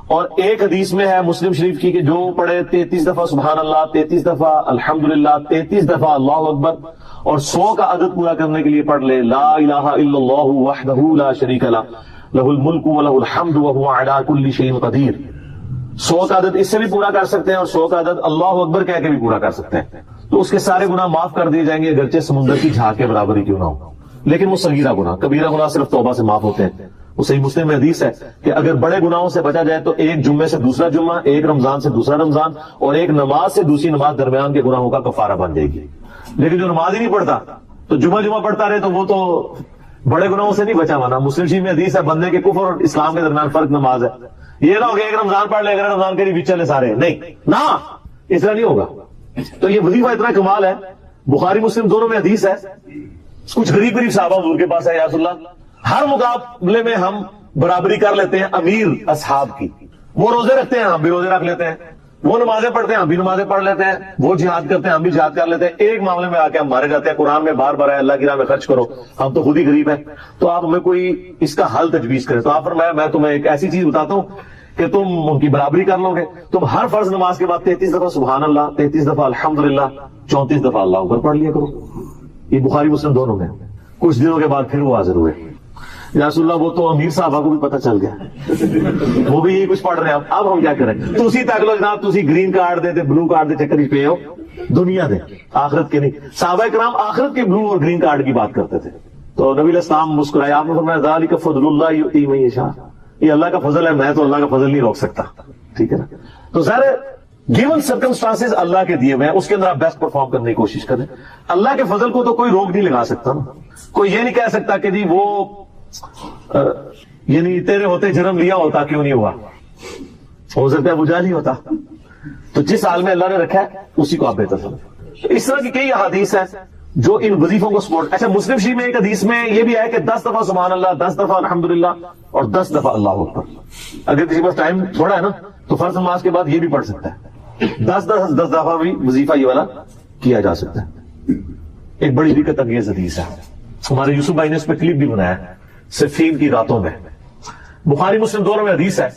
اور ایک حدیث میں ہے مسلم شریف کی کہ جو پڑھے 33 دفعہ سبحان اللہ, 33 دفعہ الحمدللہ, 33 دفعہ اللہ اکبر اور 100 کا عدد پورا کرنے کے لیے پڑھ لے لا الہ الا اللہ وحدہ لا شریک لہ لہ الملک و لہ الحمد وہو علی کل شیء قدیر. 100 کا عدد اس سے بھی پورا کر سکتے ہیں اور 100 کا عدد اللہ اکبر کہہ کے بھی پورا کر سکتے ہیں, تو اس کے سارے گناہ معاف کر دیے جائیں گے اگرچہ سمندر کی جھاگ کے برابر ہی کیوں نہ ہو. لیکن وہ صغیرہ گناہ, کبیرہ گناہ صرف توبہ سے معاف ہوتے ہیں. وہ صحیح مسلم میں حدیث ہے کہ اگر بڑے گناہوں سے بچا جائے تو ایک جمعے سے دوسرا جمعہ, ایک رمضان سے دوسرا رمضان اور ایک نماز سے دوسری نماز درمیان کے گناہوں کا کفارہ بن جائے گی. لیکن جو نماز ہی نہیں پڑھتا تو جمعہ پڑھتا رہے تو وہ تو بڑے گناہوں سے نہیں بچا مانا. مسلم شریف میں حدیث ہے بندے کے کفر اور اسلام کے درمیان فرق نماز ہے. یہ نہ ہوگا ایک رمضان پڑھ لے اگر رمضان کے بھی چلے سارے, نہیں نہ اس طرح نہیں ہوگا. تو یہ وظیفہ اتنا کمال ہے, بخاری مسلم دونوں میں حدیث ہے. کچھ غریب صحابہ حضور کے پاس ہے یا رسول اللہ, ہر مقابلے میں ہم برابری کر لیتے ہیں امیر اصحاب کی. وہ روزے رکھتے ہیں ہم بھی روزے رکھ لیتے ہیں, وہ نمازیں پڑھتے ہیں ہم بھی نمازیں پڑھ لیتے ہیں, وہ جہاد کرتے ہیں ہم بھی جہاد کر لیتے ہیں. ایک معاملے میں آ کے ہم مارے جاتے ہیں. قرآن میں بار بار ہے اللہ کی راہ میں خرچ کرو, ہم تو خود ہی غریب ہیں, تو آپ ہمیں کوئی اس کا حل تجویز کریں. تو آپ فرمایا میں تمہیں ایک ایسی چیز بتاتا ہوں کہ تم ان کی برابری کر لو گے. تم ہر فرض نماز کے بعد 33 دفعہ سبحان اللہ, 33 دفعہ الحمدللہ, 34 دفعہ اللہ اکبر پڑھ لیا کرو. یہ بخاری مسلم دونوں میں. کچھ دنوں کے بعد پھر وہ حاضر ہوئے, یا رسول اللہ وہ تو امیر صاحبہ کو بھی پتہ چل گیا وہ بھی یہی کچھ پڑھ رہے ہیں. اب ہم کیا کریں, تسی تک لو جناب, تسی گرین کارڈ دے بلو کارڈ دے چکر پہ ہو, دنیا دے آخرت کے نہیں. صحابہ کرام آخرت کے بلو اور گرین کارڈ کی بات کرتے تھے. تو نبی الاسلام مسکرائے, آپ نے فرمایا ذالک فضل اللہ یؤتی من یشاء, یہ اللہ کا فضل ہے, میں تو اللہ کا فضل نہیں روک سکتا. ٹھیک ہے نا. تو سارے گیون سرکمسٹانسز اللہ کے دیے ہوئے ہیں, اس کے اندر آپ بیسٹ پرفارم کرنے کی کوشش کریں. اللہ کے فضل کو تو کوئی روک نہیں لگا سکتا نا. کوئی یہ نہیں کہہ سکتا کہ جی وہ یعنی تیرے ہوتے جنم لیا ہوتا کیوں نہیں ہوا, ہو سکتا ہے وہ جا نہیں ہوتا. تو جس حال میں اللہ نے رکھا ہے اسی کو آپ بہتر سمجھیں. اس طرح کی کئی احادیث ہیں جو ان وظیفوں کو سپورٹ. اچھا مسلم شریف میں ایک حدیث میں یہ بھی ہے کہ 10 دفعہ سبحان اللہ, 10 دفعہ الحمدللہ اور 10 دفعہ اللہ اکبر. اگر کسی پاس ٹائم تھوڑا ہے نا تو فرض نماز کے بعد یہ بھی پڑھ سکتا ہے. 10 دفعہ بھی وظیفہ یہ والا کیا جا سکتا ہے. ایک بڑی دقت انگیز حدیث ہے, ہمارے یوسف بھائی نے اس پہ کلپ بھی بنایا ہے, صفین کی راتوں میں. بخاری مسلم دونوں میں حدیث ہے,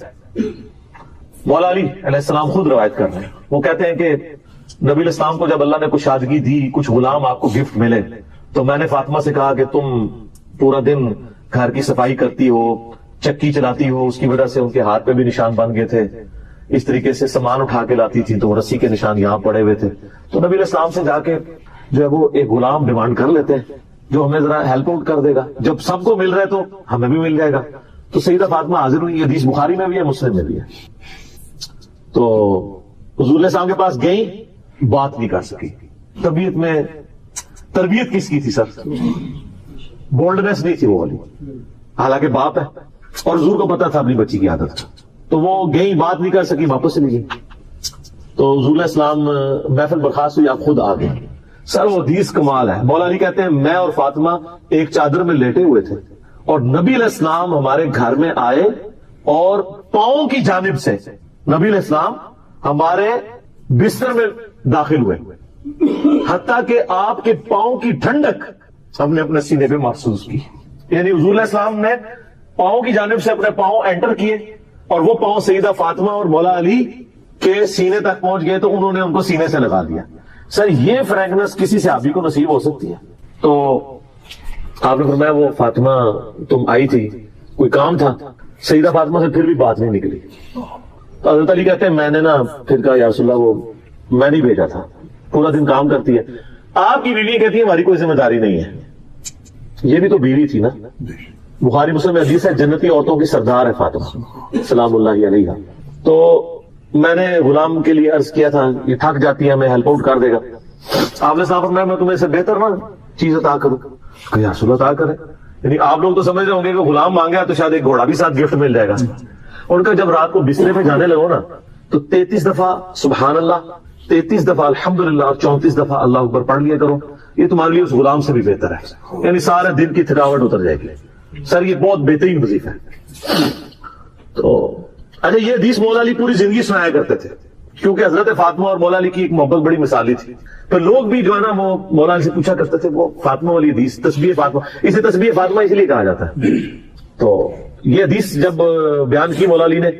مولا علی علیہ السلام خود روایت کر رہے ہیں. وہ کہتے ہیں کہ نبی الاسلام کو جب اللہ نے کشادگی دی, کچھ غلام آپ کو گفٹ ملے, تو میں نے فاطمہ سے کہا کہ تم پورا دن گھر کی صفائی کرتی ہو, چکی چلاتی ہو, اس کی وجہ سے ان کے ہاتھ پہ بھی نشان بن گئے تھے. اس طریقے سے سامان اٹھا کے لاتی تھی تو رسی کے نشان یہاں پڑے ہوئے تھے. تو نبی الاسلام سے جا کے جو ہے وہ ایک غلام ڈیمانڈ کر لیتے ہیں جو ہمیں ذرا ہیلپ آؤٹ کر دے گا, جب سب کو مل رہا ہے تو ہمیں بھی مل جائے گا. تو سیدہ فاطمہ حاضر ہوئی. یہ حدیث بخاری میں بھی ہے مسلم میں بھی ہے. تو حضور علیہ السلام کے پاس گئی, بات نہیں کر سکی. طبیعت میں تربیت کس کی تھی سر, بولڈنس نہیں تھی وہ والی, حالانکہ باپ ہے اور حضور کو پتا تھا اپنی بچی کی عادت. تو وہ گئی, بات نہیں کر سکی, واپس چلی گئی. تو حضور علیہ السلام محفل برخاست ہوئی, آپ خود آ گئے. سر وہ حدیث کمال ہے. مولا علی کہتے ہیں میں اور فاطمہ ایک چادر میں لیٹے ہوئے تھے اور نبی علیہ السلام ہمارے گھر میں آئے اور پاؤں کی جانب سے نبی علیہ السلام ہمارے بستر میں داخل ہوئے, حتیٰ کہ آپ کے پاؤں کی ٹھنڈک ہم نے اپنے سینے پہ محسوس کی. یعنی حضور علیہ السلام نے پاؤں کی جانب سے اپنے پاؤں انٹر کیے اور وہ پاؤں سیدہ فاطمہ اور مولا علی کے سینے تک پہنچ گئے, تو انہوں نے ان کو سینے سے لگا دیا. سر یہ فرینکنس کسی صحابی کو نصیب ہو سکتی ہے؟ تو آپ نے فرمایا وہ فاطمہ تم آئی تھی, کوئی کام تھا؟ سیدہ فاطمہ سے پھر بھی بات نہیں نکلی. تو حضرت علی کہتے ہیں میں نے نا پھر کہا یا رسول اللہ وہ میں نہیں بھیجا تھا, پورا دن کام کرتی ہے. آپ کی بیوی کہتی ہے ہماری کوئی ذمہ داری نہیں ہے, یہ بھی تو بیوی تھی نا. بخاری مسلم میں حدیث ہے جنتی عورتوں کی سردار ہے فاطمہ سلام اللہ علیہا. تو میں نے غلام کے لیے عرض کیا تھا یہ تھک جاتی ہے, میں ہیلپ آؤٹ کر دے گا. آپ نے صاحب میں تمہیں سے بہتر نا چیز عطا کروں, کہ یا رسول اللہ عطا کرے. یعنی آپ لوگ تو سمجھ رہے ہوں گے کہ غلام مانگا تو شاید ایک گھوڑا بھی ساتھ گفٹ مل جائے گا. ان کا جب رات کو بسترے پہ جانے لگو نا تو 33 دفعہ سبحان اللہ, 33 دفعہ الحمدللہ اور 34 دفعہ اللہ اکبر پڑھ لیا کرو. یہ تمہارے لیے اس غلام سے بھی بہتر ہے, یعنی سارے دن کی تھکاوٹ اتر جائے گی. سر یہ بہت بہترین وظیفہ ہے. تو اچھا یہ حدیث مولا علی پوری زندگی سنایا کرتے تھے, کیونکہ حضرت فاطمہ اور مولا علی کی ایک محبت بڑی مثالی تھی. تو لوگ بھی جو ہے نا وہ مولا علی سے پوچھا کرتے تھے وہ فاطمہ والی حدیث تسبیح فاطمہ, اسے تسبیح فاطمہ اس لیے کہا جاتا ہے. تو یہ حدیث جب بیان کی مولا علی نے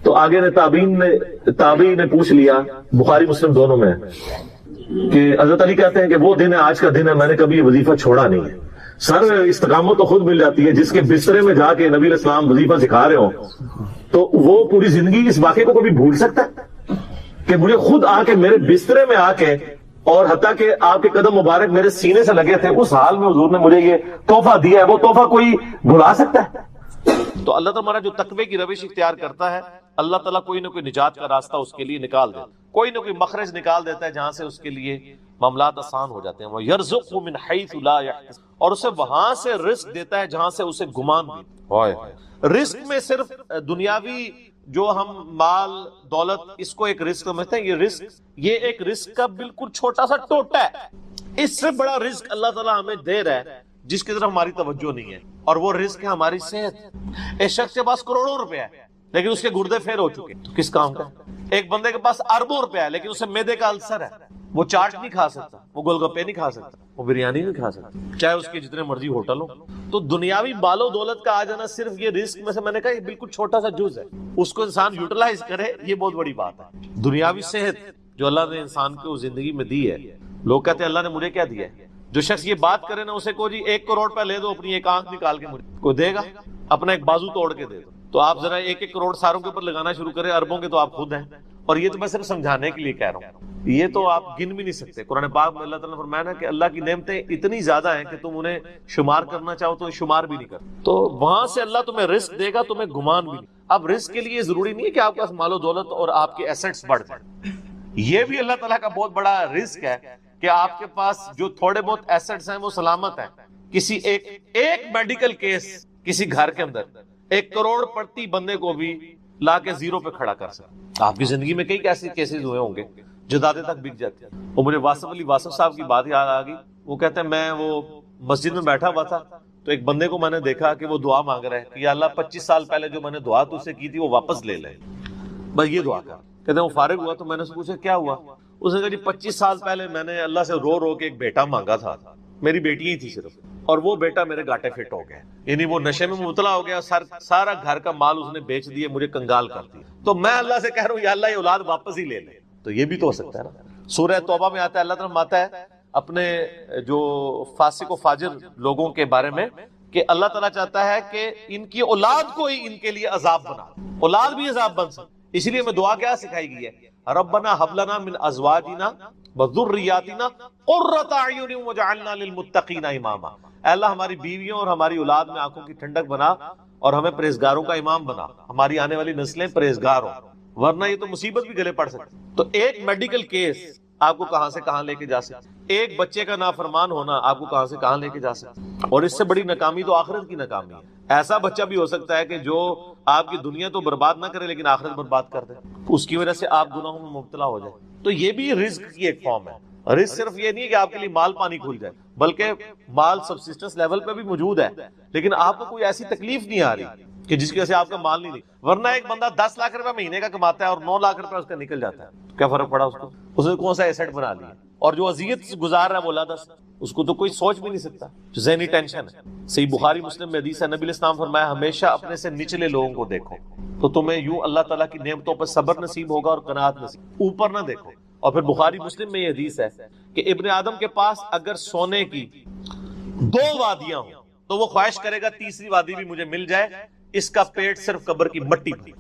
تو آگے نے تابعین نے پوچھ لیا, بخاری مسلم دونوں میں, کہ حضرت علی کہتے ہیں کہ وہ دن ہے آج کا دن ہے, میں نے کبھی یہ وظیفہ چھوڑا نہیں ہے. سر استقامت تو خود مل جاتی ہے, جس کے بسترے میں جا کے نبی علیہ السلام وظیفہ سکھا رہے ہوں تو وہ پوری زندگی اس واقعے کو کبھی بھول سکتا ہے کہ مجھے خود آ کے میرے بسترے میں آ کے, اور حتیٰ کہ آپ کے قدم مبارک میرے سینے سے لگے تھے, اس حال میں حضور نے مجھے یہ تحفہ دیا ہے, وہ تحفہ کوئی بھلا سکتا ہے؟ تو اللہ تعالیٰ ہمارا جو تقوی کی روش اختیار کرتا ہے, اللہ تعالیٰ کوئی نہ کوئی نجات کا راستہ اس کے لیے نکال دیتا ہے, کوئی نہ کوئی مخرج نکال دیتا ہے جہاں سے اس کے لیے معاملات آسان ہو جاتے ہیں. وَيَرْزُقْهُ مِنْ حَيْثُ لَا يَحْتَسِبُ, اور اسے وہاں سے رزق دیتا ہے جہاں سے اسے گمان بھی. رزق میں صرف دنیاوی جو ہم مال دولت اس کو ایک رزق سمجھتے ہیں, یہ ایک رزق کا بالکل چھوٹا سا ٹوٹا ہے. اس سے بڑا رزق اللہ تعالیٰ ہمیں دے رہا ہے جس کی طرف ہماری توجہ نہیں ہے, اور وہ رزق ہے ہماری صحت. ایک شخص کے پاس کروڑوں روپے ہے لیکن اس کے گردے پھیر ہو چکے, تو کس کام کا؟ ایک بندے کے پاس اربوں روپے ہے لیکن اسے میدے کا السر ہے, وہ چاٹ نہیں کھا سکتا, وہ گول گپے نہیں کھا سکتا, وہ بریانی نہیں کھا سکتا, چاہے اس کے جتنے مرضی ہوٹل ہو. تو دنیاوی مال و دولت کا آ جانا صرف یہ رزق میں سے, میں نے کہا یہ بالکل چھوٹا سا جز ہے, اس کو انسان یوٹیلائز کرے, یہ بہت بڑی بات ہے. دنیاوی صحت جو اللہ نے انسان کو زندگی میں دی ہے, لوگ کہتے ہیں اللہ نے مجھے کیا دیا ہے. جو شخص یہ بات کرے نا اسے کو جی 1 کروڑ روپے لے دو, اپنی ایک آنکھ نکال کے مجھے کوئی دے گا, اپنا ایک بازو توڑ کے دے دو. تو آپ ذرا 1 کروڑ ساروں کے اوپر لگانا شروع کریں, اربوں کے تو آپ خود ہیں. اور یہ تو میں صرف سمجھانے کے لیے کہہ رہا ہوں, یہ تو آپ گن بھی نہیں سکتے. قرآن پاک میں اللہ تعالیٰ نے فرمایا نا کہ اللہ کی نعمتیں اتنی زیادہ ہیں کہ تم انہیں شمار کرنا چاہو تو شمار بھی نہیں کرتے. تو وہاں سے اللہ تمہیں رزق دے گا, تمہیں گمان بھی نہیں. اب رزق کے لیے ضروری نہیں ہے کہ آپ کے پاس مال و دولت اور آپ کے ایسٹس بڑھ جائیں, یہ بھی اللہ تعالیٰ کا بہت بڑا رزق ہے کہ آپ کے پاس جو تھوڑے بہت ایسٹس ہیں وہ سلامت ہیں. کسی ایک میڈیکل کیس کسی گھر کے اندر 1 کروڑ پڑتی بندے کو بھی لا کے زیرو پہ کھڑا کر سکتا. آپ کی زندگی میں کئی ایسے کیسز ہوئے ہوں گے, جدادیں تک بک جاتی ہیں. اور مجھے واصف علی واصف صاحب کی بات یاد آ گئی. وہ کہتے ہیں میں وہ مسجد میں بیٹھا ہوا تھا تو ایک بندے کو میں نے دیکھا کہ وہ دعا مانگ رہا ہے کہ یا اللہ 25 سال پہلے جو میں نے دعا تجھ سے کی تھی وہ واپس لے لے, بس یہ دعا کر. کہتے ہیں وہ فارغ ہوا تو میں نے اس سے پوچھا کیا ہوا. اس نے کہا جی 25 سال پہلے میں نے اللہ سے رو رو کے ایک بیٹا مانگا تھا, میری بیٹی ہی تھی صرف, اور وہ بیٹا میرے گاٹے فٹ ہو گیا, یعنی وہ نشے میں مبتلا ہو گیا, سارا گھر کا مال اس نے بیچ دیا, مجھے کنگال کر دیا. تو میں اللہ سے کہہ رہا ہوں یا اللہ یہ اولاد واپس ہی لے لے. تو یہ بھی تو ہو سکتا ہے نا. سورہ توبہ میں آتا ہے, اللہ تعالیٰ فرماتا ہے اپنے جو فاسق و فاجر لوگوں کے بارے میں کہ اللہ تعالیٰ چاہتا ہے کہ ان کی اولاد کو ہی ان کے لیے عذاب بنا, اولاد بھی عذاب بن سکے. اسی لیے میں دعا کیا سکھائی گئی ہے, ربنا حب لنا من ازواجنا وذریاتنا قرۃ اعین واجعلنا للمتقین اماما. اے اللہ ہماری بیویوں اور ہماری اولاد میں آنکھوں کی ٹھنڈک بنا اور ہمیں پرہیزگاروں کا امام بنا, ہماری آنے والی نسلیں پرہیزگار ہوں, ورنہ یہ تو مصیبت بھی گلے پڑ سکتی. تو ایک میڈیکل کیس آپ کو کہاں سے کہاں لے کے جا سکتا, ایک بچے کا نافرمان ہونا آپ کو کہاں سے کہاں لے کے جا سکتا. اور اس سے بڑی ناکامی تو آخرت کی ناکامی ہے. ایسا بچہ بھی ہو سکتا ہے کہ جو آپ کی دنیا تو برباد نہ کرے لیکن آخرت برباد کر دے, اس کی وجہ سے آپ گناہوں میں مبتلا ہو جائے. تو یہ بھی رزق کی ایک فارم ہے. رزق صرف یہ نہیں ہے کہ آپ کے لیے مال پانی کھل جائے, بلکہ مال سبسسٹنس لیول پہ بھی موجود ہے, لیکن آپ کو کوئی ایسی تکلیف نہیں آ رہی کہ جس کی وجہ سے آپ کا مال نہیں. ورنہ ایک بندہ 10 لاکھ روپے مہینے کا کماتا ہے اور 9 لاکھ روپے اس کا نکل جاتا ہے, کیا فرق پڑا اس کو, اس نے کون سا ایسٹ بنا لیا. اور جو اذیت گزار رہا ہے وہ لادا اس کو تو کوئی سوچ بھی نہیں سکتا, ذہنی ٹینشن ہے. صحیح بخاری مسلم میں حدیث ہے, نبی علیہ السلام فرمایا ہمیشہ اپنے سے نچلے لوگوں کو دیکھو تو تمہیں یوں اللہ تعالیٰ کی نعمتوں پر صبر نصیب ہوگا اور قناعت نصیب, اوپر نہ دیکھو. اور پھر بخاری مسلم میں یہ حدیث ہے کہ ابن آدم کے پاس اگر سونے کی 2 وادیاں ہوں تو وہ خواہش کرے گا تیسری وادی بھی مجھے مل جائے, اس کا پیٹ صرف قبر کی مٹی بھری.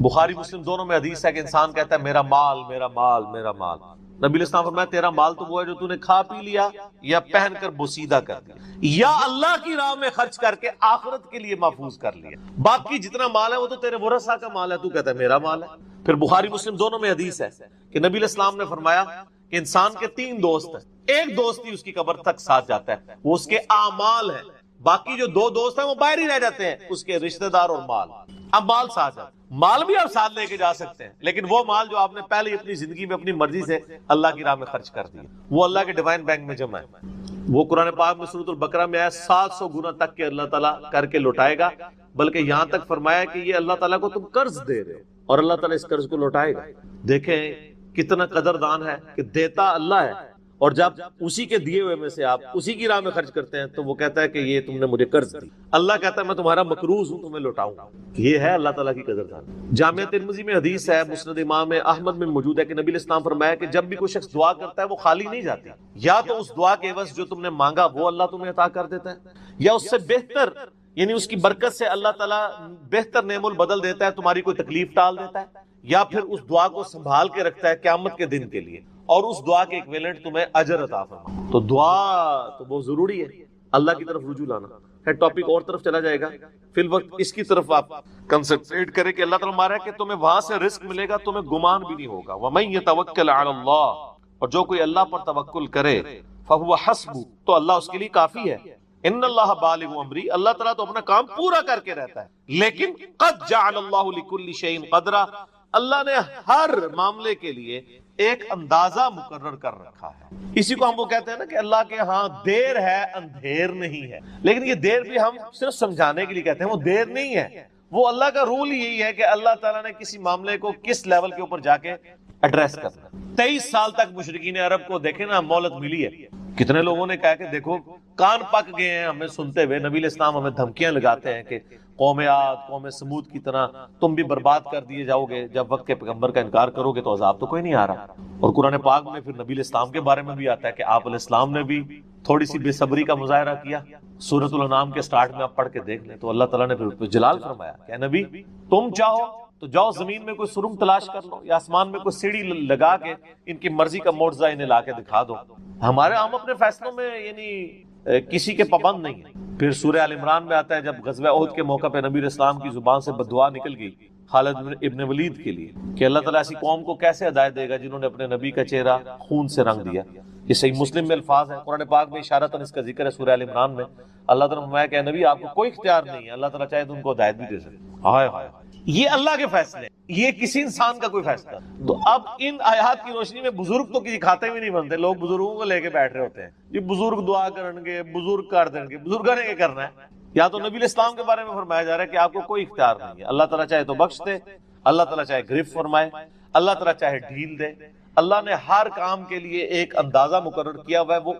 بخاری مسلم دونوں میں حدیث ہے کہ انسان کہتا ہے میرا مال میرا مال میرا مال. نبی علیہ السلام فرمایا تیرا مال تو وہ ہے جو تو نے کھا پی لیا یا پہن کر بوسیدہ کر دیا یا اللہ کی راہ میں خرچ کر کے آخرت کے لیے محفوظ کر لیا. باقی جتنا مال ہے وہ تو تیرے ورثہ کا مال ہے, تو کہتا ہے میرا مال ہے. پھر بخاری مسلم دونوں میں حدیث ہے کہ نبی علیہ السلام نے فرمایا کہ انسان کے 3 دوست ہیں, ایک دوست ہی اس کی قبر تک ساتھ جاتا ہے, وہ اس کے اعمال ہیں. باقی جو 2 دوست ہیں وہ باہر ہی رہ جاتے ہیں, اس کے رشتہ دار اور مال. اب مال ساتھ جاتا ہے, مال بھی آپ ساتھ لے کے جا سکتے ہیں, لیکن وہ مال جو آپ نے پہلے ہی اپنی زندگی میں اپنی مرضی سے اللہ کی راہ میں خرچ کر دیا, وہ اللہ کے ڈیوائن بینک میں جمع ہے. وہ قرآن پاک میں سورۃ البقرہ میں آیا 700 گنا تک کے اللہ تعالیٰ کر کے لوٹائے گا, بلکہ یہاں تک فرمایا کہ یہ اللہ تعالیٰ کو تم قرض دے رہے ہو اور اللہ تعالیٰ اس قرض کو لوٹائے گا. دیکھیں کتنا قدردان ہے کہ دیتا اللہ ہے, اور جب اسی کے دیے ہوئے میں سے آپ اسی کی راہ میں خرچ کرتے ہیں تو وہ کہتا ہے کہ یہ تم نے مجھے قرض دی. اللہ کہتا ہے میں تمہارا مقروض ہوں, تمہیں لوٹاؤں گا. یہ ہے اللہ تعالیٰ کی قدردان. جامعہ ترمذی میں حدیث ہے, مسند امام احمد میں موجود ہے کہ نبی علیہ السلام فرمایا کہ جب بھی کوئی شخص دعا کرتا ہے وہ خالی نہیں جاتی, یا تو اس دعا کے عوض جو تم نے مانگا وہ اللہ تمہیں عطا کر دیتا ہے, یا اس سے بہتر یعنی اس کی برکت سے اللہ تعالیٰ بہتر نعم البدل دیتا ہے, تمہاری کوئی تکلیف ٹال دیتا ہے, یا پھر اس دعا کو سنبھال کے رکھتا ہے قیامت کے دن کے لیے, اور اس دعا کے ایکویلنٹ تمہیں اجر عطا فرمائے. تو دعا تو بہت ضروری ہے, اللہ کی طرف رجوع لانا ہے. ٹاپک اور طرف چلا جائے گا, فی الوقت اس کی طرف آپ کنسنٹریٹ کریں کہ اللہ تعالیٰ ہمارا ہے کہ تمہیں وہاں سے رزق ملے گا, تمہیں گمان بھی نہیں ہوگا. وَمَن يَتَوَكَّلْ عَلَى اللَّهِ, اور جو کوئی اللہ پر توکل کرے فَهُوَ حَسْبُهُ, تو اللہ اس کے لیے کافی ہے. ان اللہ بالغ امری, اللہ تعالیٰ تو اپنا کام پورا کر کے رہتا ہے. لیکن قد جعل اللہ لكل شيء قدرا, اللہ نے ہر معاملے کے لیے ایک اندازہ مقرر کر رکھا ہے. اسی کو ہم وہ کہتے ہیں نا کہ اللہ کے ہاں دیر ہے اندھیر نہیں ہے, لیکن یہ دیر بھی ہم صرف سمجھانے کے لیے کہتے ہیں, وہ دیر نہیں ہے. وہ اللہ کا رول یہی ہے کہ اللہ تعالیٰ نے کسی معاملے کو کس لیول کے اوپر جا کے ایڈریس کرنا. 23 سال تک مشرکین عرب کو دیکھیں نا مہلت ملی ہے. کتنے لوگوں نے کہا کہ دیکھو کان پک گئے ہیں ہمیں سنتے ہوئے, نبی علیہ السلام ہمیں دھمکیاں لگاتے ہیں کہ قوم عاد قوم سمود کی طرح تم بھی برباد کر دیے جاؤ گے, جب وقت کے پیغمبر کا انکار کرو گے تو عذاب تو کوئی نہیں آ رہا. اور قرآن پاک میں پھر نبی علیہ السلام کے بارے میں بھی آتا ہے کہ آپ علیہ السلام نے بھی تھوڑی سی بے صبری کا مظاہرہ کیا. سورۃ الانعام کے سٹارٹ میں آپ پڑھ کے دیکھ لیں تو اللہ تعالیٰ نے پھر جلال فرمایا کہ نبی تم چاہو تو جاؤ زمین میں کوئی سرنگ تلاش کر لو, یا آسمان میں کوئی سیڑھی لگا کے ان کی مرضی کا معجزہ انہیں لا کے دکھا دو. ہمارے ہم اپنے فیصلوں میں یعنی کسی کے پابند نہیں ہیں. پھر سورہ آل عمران میں آتا ہے جب غزوہ احد کے موقع پہ نبی علیہ السلام کی زبان سے بددعا نکل گئی خالد ابن ولید کے لیے کہ اللہ تعالیٰ ایسی قوم کو کیسے ہدایت دے گا جنہوں نے اپنے نبی کا چہرہ خون سے رنگ دیا. یہ صحیح مسلم میں الفاظ ہیں, قرآن پاک میں اشارتاً اس کا ذکر ہے. سورہ آل عمران میں اللہ تعالیٰ نے فرمایا کہ نبی آپ کو کوئی اختیار نہیں ہے, اللہ تعالیٰ چاہے تو ان کو ہدایت بھی دے سکتے. ہائے ہائے, یہ اللہ کے فیصلے, یہ کسی انسان کا کوئی فیصلہ. تو اب ان آیات کی روشنی میں بزرگ تو کسی کھاتے میں نہیں بنتے, لوگ بزرگوں کو لے کے بیٹھ رہے ہوتے ہیں. یہ بزرگ دعا کریں گے, بزرگ کر دیں گے, بزرگوں نے کیا کرنا ہے. یا تو نبی علیہ السلام کے بارے میں فرمایا جا رہا ہے کہ آپ کو کوئی اختیار نہیں ہے, اللہ تعالیٰ چاہے تو بخش دے, اللہ تعالیٰ چاہے گرفت فرمائے, اللہ تعالیٰ چاہے ڈھیل دے. اللہ نے ہر کام کے لیے ایک اندازہ مقرر کیا ہوا ہے, وہ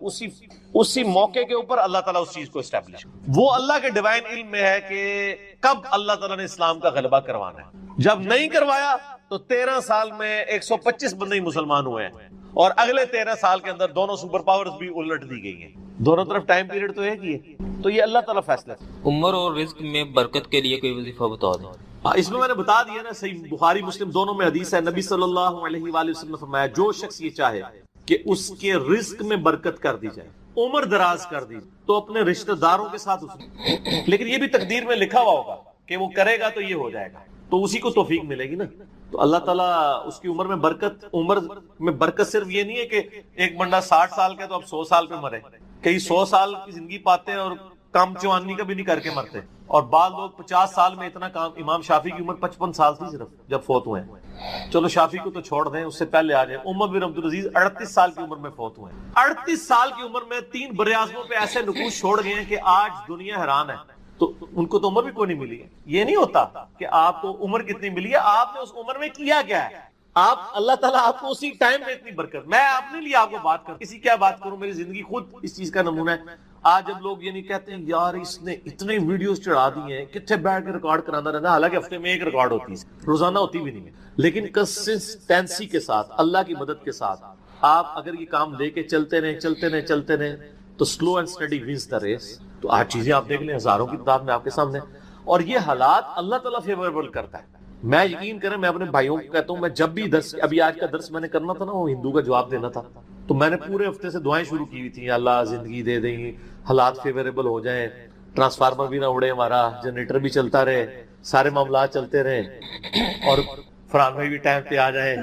اسی موقع کے اوپر اللہ تعالیٰ اس چیز کو اسٹیبلش, وہ اللہ کے ڈیوائن علم میں ہے کہ کب اللہ تعالیٰ نے اسلام کا غلبہ کروانا ہے. جب نہیں کروایا تو 13 سال میں 125 بندے ہی مسلمان ہوئے ہیں, اور اگلے 13 سال کے اندر دونوں سپر پاورز بھی الٹ دی گئی ہیں. دونوں طرف ٹائم پیریڈ تو ایک ہی ہے. تو یہ اللہ تعالیٰ فیصلہ. عمر اور رزق میں برکت کے لیے کوئی وظیفہ بتا دیں. اس میں نے بتا دیا نا, صحیح بخاری مسلم دونوں میں حدیث ہے, نبی صلی اللہ علیہ وآلہ وسلم نے فرمایا جو شخص یہ چاہے کہ اس کے رزق میں برکت کر دی جائے, عمر دراز کر دی, تو اپنے رشتہ داروں کے ساتھ اس, لیکن یہ بھی تقدیر میں لکھا ہوا ہوگا کہ وہ کرے گا تو یہ ہو جائے گا, تو اسی کو توفیق ملے گی نا. تو اللہ تعالیٰ اس کی عمر میں برکت, عمر میں برکت صرف یہ نہیں ہے کہ ایک بندہ 60 سال کا تو اب 100 سال پہ مرے, کئی 100 سال کی زندگی پاتے ہیں اور کام چوانی کا بھی نہیں کر کے مرتے, اور بعض لوگ 50 سال میں اتنا کام. امام شافعی کی عمر 55 سال تھی صرف جب فوت ہوئے ہیں. چلو شافعی کو تو چھوڑ دیں, اس سے پہلے آ جائیں. عمر بن عبدالعزیز 38 سال کی عمر میں فوت ہوئے ہیں. 38 سال کی عمر میں 3 براعظموں پہ ایسے نقوش چھوڑ گئے ہیں کہ آج دنیا حیران ہے. تو ان کو تو عمر بھی کوئی نہیں ملی ہے. یہ نہیں ہوتا کہ آپ کو عمر کتنی ملی ہے, آپ نے اس عمر میں کیا کیا ہے. آپ اللہ تعالیٰ آپ کو اسی ٹائم میں اتنی برکت. میں اپنے لیے آپ کو بات کروں, کسی کیا بات کروں, میری زندگی خود اس چیز کا نمونہ ہے. آج جب لوگ یہ نہیں کہتے ہیں یار اس نے اتنے ویڈیوز چڑھا دی ہیں, کتنے بیٹھ کے ریکارڈ کرانا رہتا ہے, حالانکہ ہفتے میں ایک ریکارڈ ہوتی ہے, روزانہ ہوتی بھی نہیں ہے, لیکن کنسسٹنسی کے ساتھ, اللہ کی مدد کے ساتھ آپ اگر یہ کام لے کے چلتے رہیں تو slow and steady wins the race. تو آج چیزیں آپ دیکھ لیں ہزاروں کی تعداد میں آپ کے سامنے, اور یہ حالات اللہ تعالیٰ فیوریبل کرتا ہے. میں یقین کریں میں اپنے بھائیوں کو کہتا ہوں، میں جب بھی درس، ابھی آج کا درس میں نے کرنا تھا نا، وہ ہندو کا جواب دینا تھا، تو میں نے پورے ہفتے سے دعائیں شروع کی ہوئی تھی، اللہ زندگی دے دیں، حالات فیوریبل ہو جائیں، ٹرانسفارمر بھی نہ اڑے ہمارا، جنریٹر بھی چلتا رہے، سارے معاملات چلتے رہے، اور فرحان بھائی بھی ٹائم پہ آ جائیں،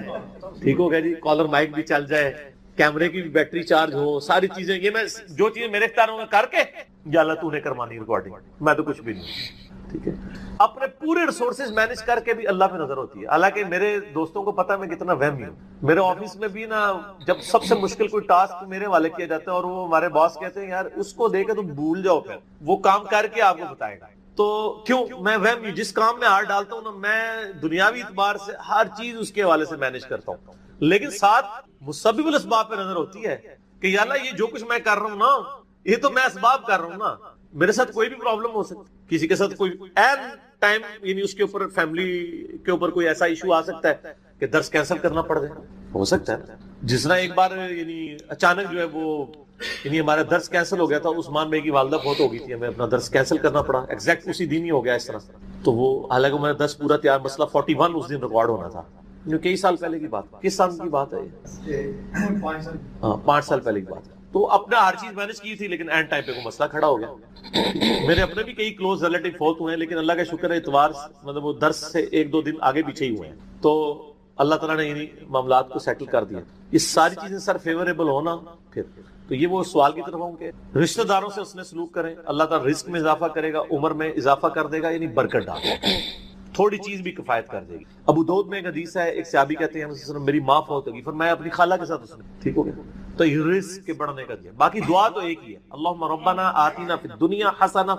ٹھیک ہو گیا جی، کالر مائک بھی چل جائے، کیمرے کی بھی بیٹری چارج ہو، ساری چیزیں، یہ میں جو چیزیں میرے اختیار میں کر کے، یا اللہ تو نے کروانی ریکارڈنگ، میں تو کچھ بھی نہیں، ٹھیک ہے، اپنے پورے ریسورسز مینج کر کے بھی اللہ پہ نظر ہوتی ہے۔ حالانکہ میرے دوستوں کو پتا ہے میں کتنا وہمی ہوں، میرے آفس میں بھی نا جب سب سے مشکل کوئی ٹاسک میرے والے کیا جاتا ہے اور وہ ہمارے باس کہتے ہیں یار اس کو دے کے تم بھول جاؤ، پھر وہ کام کر کے آپ کو بتائے گا، تو کیوں میں وہمی، جس کام میں ہاتھ ڈالتا ہوں نا میں دنیاوی اعتبار سے ہر چیز اس کے حوالے سے مینج کرتا ہوں، لیکن ساتھ مسبب الاسباب پہ نظر ہوتی ہے کہ یا اللہ یہ جو کچھ میں کر رہا ہوں نا یہ تو میں اسباب کر رہا ہوں نا، میرے ساتھ کوئی بھی پرابلم ہو سکتی، کسی کے ساتھ کوئی این ٹائم، یعنی اس کے اوپر فیملی کے اوپر کوئی ایسا ایشو آ سکتا ہے کہ درس کینسل کرنا پڑ جائے، ہو سکتا ہے، جس طرح ایک بار یعنی اچانک جو ہے وہ یعنی ہمارا درس کینسل ہو گیا تھا، عثمان بھائی کی والدہ فوت ہو گئی تھی، ہمیں اپنا درس کینسل کرنا پڑا، ایگزیکٹ اسی دن ہی ہو گیا اس طرح، تو وہ حالانکہ ہمارا درس پورا تیار، مسئلہ 41 اس دن ریکارڈ ہونا تھا، کئی سال پہلے کی بات، کس سال کی بات ہے یہ؟ 5 سال پہلے کی بات ہے، تو اپنا ہر چیز مینج کی تھی، لیکن اینڈ ٹائم پہ کوئی مسئلہ کھڑا ہو گیا، میرے اپنے بھی کئی کلوز ریلیٹیو فوت ہوئے ہیں، لیکن اللہ کا شکر ہے اتوار مطلب وہ درس سے 1-2 دن آگے پیچھے ہی ہوئے ہیں، تو اللہ تعالیٰ نے انہی معاملات کو سیٹل کر دیا، یہ ساری چیزیں سر فیوریبل ہونا، پھر تو یہ وہ سوال کی طرف ہوں کہ رشتہ داروں سے اس نے سلوک کریں، اللہ تعالیٰ رزق میں اضافہ کرے گا، عمر میں اضافہ کر دے گا، یعنی برکت ڈال دے گا، تھوڑی چیز بھی کفایت کر دے گی۔ ابو داؤد میں ایک حدیث ہے، ایک صحابی کہتے ہیں میری ماں فوت ہوگی، فرمایا اپنی خالہ کے ساتھ اس نے، ٹھیک ہو گیا، تو یہ رزق کے بڑھنے کا دیا، باقی دعا تو ایک ہی ہے، اللہم ربنا آتنا فی الدنیا حسنہ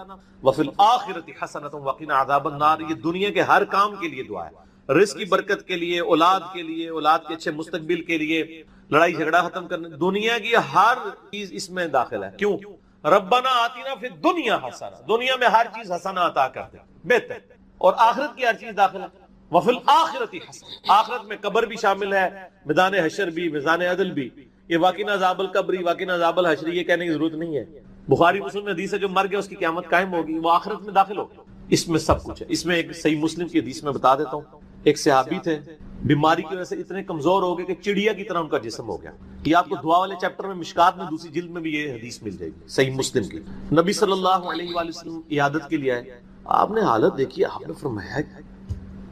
وفی الآخرۃ حسنۃ وقنا عذاب النار، یہ دنیا کے ہر کام کے لیے دعا ہے، رزق کی برکت کے لیے، اولاد کے لیے، اولاد کے اچھے مستقبل کے لیے، لڑائی جھگڑا ختم کرنے، دنیا کی ہر چیز اس میں داخل ہے، کیوں؟ ربنا آتنا فی الدنیا حسنہ، دنیا میں ہر چیز حسنہ عطا کر دے، بہتر، اور آخرت کی ہر چیز داخل ہے، وفی الآخرۃ حسنہ، آخرت میں قبر بھی شامل ہے، میدان حشر بھی، میدان عدل بھی، یہ واقعنا عذاب القبری، واقعنا عذاب الحشر، یہ کہنے کی ضرورت نہیں ہے، بخاری مسلم میں حدیث ہے جو مر گیا اس کی قیامت قائم ہوگی، وہ آخرت میں داخل ہوگا، اس میں سب کچھ ہے۔ اس میں ایک صحیح مسلم کی حدیث میں بتا دیتا ہوں، ایک صحابی تھے، بیماری کی وجہ سے اتنے کمزور ہو گئے کہ چڑیا کی طرح ان کا جسم ہو گیا، یہ آپ کو دعا والے چیپٹر میں مشکات میں دوسری جلد میں بھی یہ حدیث مل جائے گی، صحیح مسلم کی، نبی صلی اللہ علیہ وآلہ وسلم عیادت کے لیے آئے، آپ نے حالت دیکھی، آپ نے فرمایا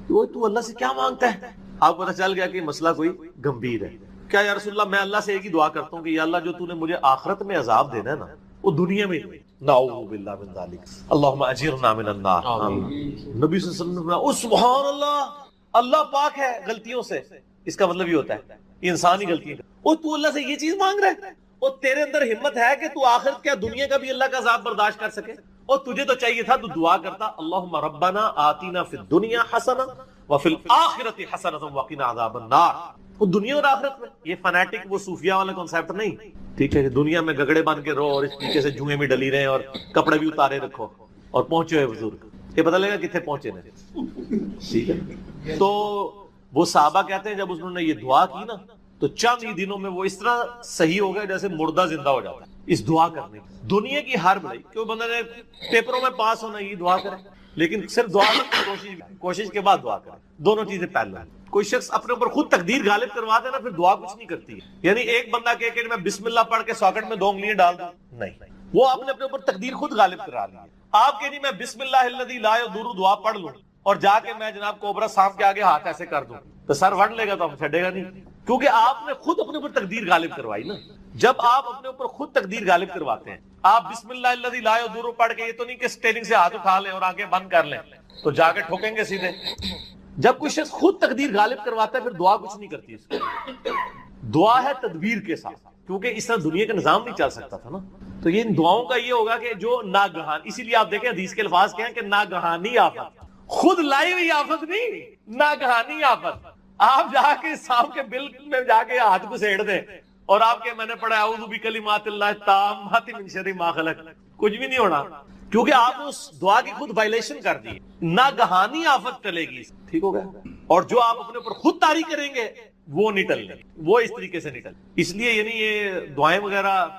وہ تو اللہ سے کیا مانگتا ہے؟ آپ کو پتہ چل گیا کہ مسئلہ کوئی گمبھیر ہے، کیا یا رسول اللہ میں اللہ سے ایک ہی دعا کرتا ہوں کہ یا اللہ جو تو نے مجھے آخرت میں عذاب دینا ہے نا وہ دنیا میں نعوذ باللہ من ذالک اللہم اجرنا من النار، نبی صلی اللہ علیہ وسلم نے فرمایا سبحان اللہ، اللہ پاک ہے غلطیوں سے، اس کا مطلب یہ ہوتا ہے یہ انسان ہی غلطی ہے، اور تو اللہ سے یہ چیز مانگ رہا ہے، اور تیرے اندر ہمت ہے کہ تو آخرت کیا دنیا کا بھی اللہ کا عذاب برداشت کر سکے، اور تجھے تو چاہیے تھا تو دعا کرتا اللہم ربنا آتینا فی الدنیا حسنہ وفی الآخرۃ حسنۃ وقنا عذاب النار، وہ دنیا اور آخرت میں، یہ فنیٹک وہ صوفیہ والا کنسیپٹ نہیں، ٹھیک ہے، دنیا میں گگڑے بن کے رہو اور اس طریقے سے جوئیں بھی ڈلی رہے اور کپڑے بھی اتارے رکھو اور پہنچے ہوئے بزرگ، یہ پتہ لگا کتنے پہنچے نے، ٹھیک ہے، تو وہ صحابہ کہتے ہیں جب انہوں نے یہ دعا کی نا تو چند ہی دنوں میں وہ اس طرح صحیح ہو گئے جیسے مردہ زندہ ہو جاتا ہے اس دعا کرنے کی، دنیا کی ہر بڑائی، کیوں بندہ نے پیپروں میں پاس ہونا یہ دعا کرے، لیکن صرف دعا کوشش کے بعد دعا کرے، دونوں چیزیں پہلے ہیں، کوئی شخص اپنے اوپر خود تقدیر غالب کروا دے نا پھر دعا کچھ نہیں کرتی ہے، یعنی ایک بندہ کہے کہ میں بسم اللہ پڑھ کے ساکٹ میں 2 انگلیاں ڈال دوں، نہیں، وہ آپ نے اپنے اوپر تقدیر خود غالب کرا لی ہے، آپ کہ نہیں میں بسم اللہ الذی لا یضر دعا پڑھ لوں اور جا کے میں جناب کوبرا سانپ کے آگے ہاتھ ایسے کر دوں تو سر وڑ لے گا تو ہم چھڑے گا نہیں، کیونکہ آپ نے خود اپنے اوپر تقدیر غالب کروائی نا، جب آپ اپنے اوپر خود تقدیر غالب کرواتے ہیں، آپ بسم اللہ الذی لا یضر پڑھ کے یہ تو نہیں کہ اسٹیئرنگ سے ہاتھ اٹھا لیں اور آنکھیں بند کر لیں تو جا کے ٹھوکیں گے سیدھے، جب کوئی شخص خود تقدیر غالب کرواتا ہے پھر دعا کچھ نہیں کرتی، اس کو دعا ہے تدبیر کے ساتھ، کیونکہ اس طرح دنیا کا نظام نہیں چل سکتا تھا نا، تو یہ ان دعاؤں کا یہ ہوگا کہ جو ناگہان، اسی لیے آپ دیکھیں حدیث کے الفاظ کیا ہیں کہ ناگہانی آفت، خود لائی ہوئی آفت نہیں، ناگہانی آفت، آپ جا کے سانپ کے بل میں جا کے ہاتھ کو سیڑ دیں اور آپ کے میں نے پڑھا اعوذ بکلمات اللہ التامات من شر ما خلق، کچھ بھی نہیں ہونا، کیونکہ آپ نے اس دعا کی خود وائلیشن کر دی، ناگہانی آفت ٹلے گی، ٹھیک ہو گیا، اور جو آپ اپنے اوپر خود طاری کریں گے وہ نہیں ٹلنے، وہ اس طریقے سے نہیں ٹلنے، اس لیے یعنی یہ دعائیں وغیرہ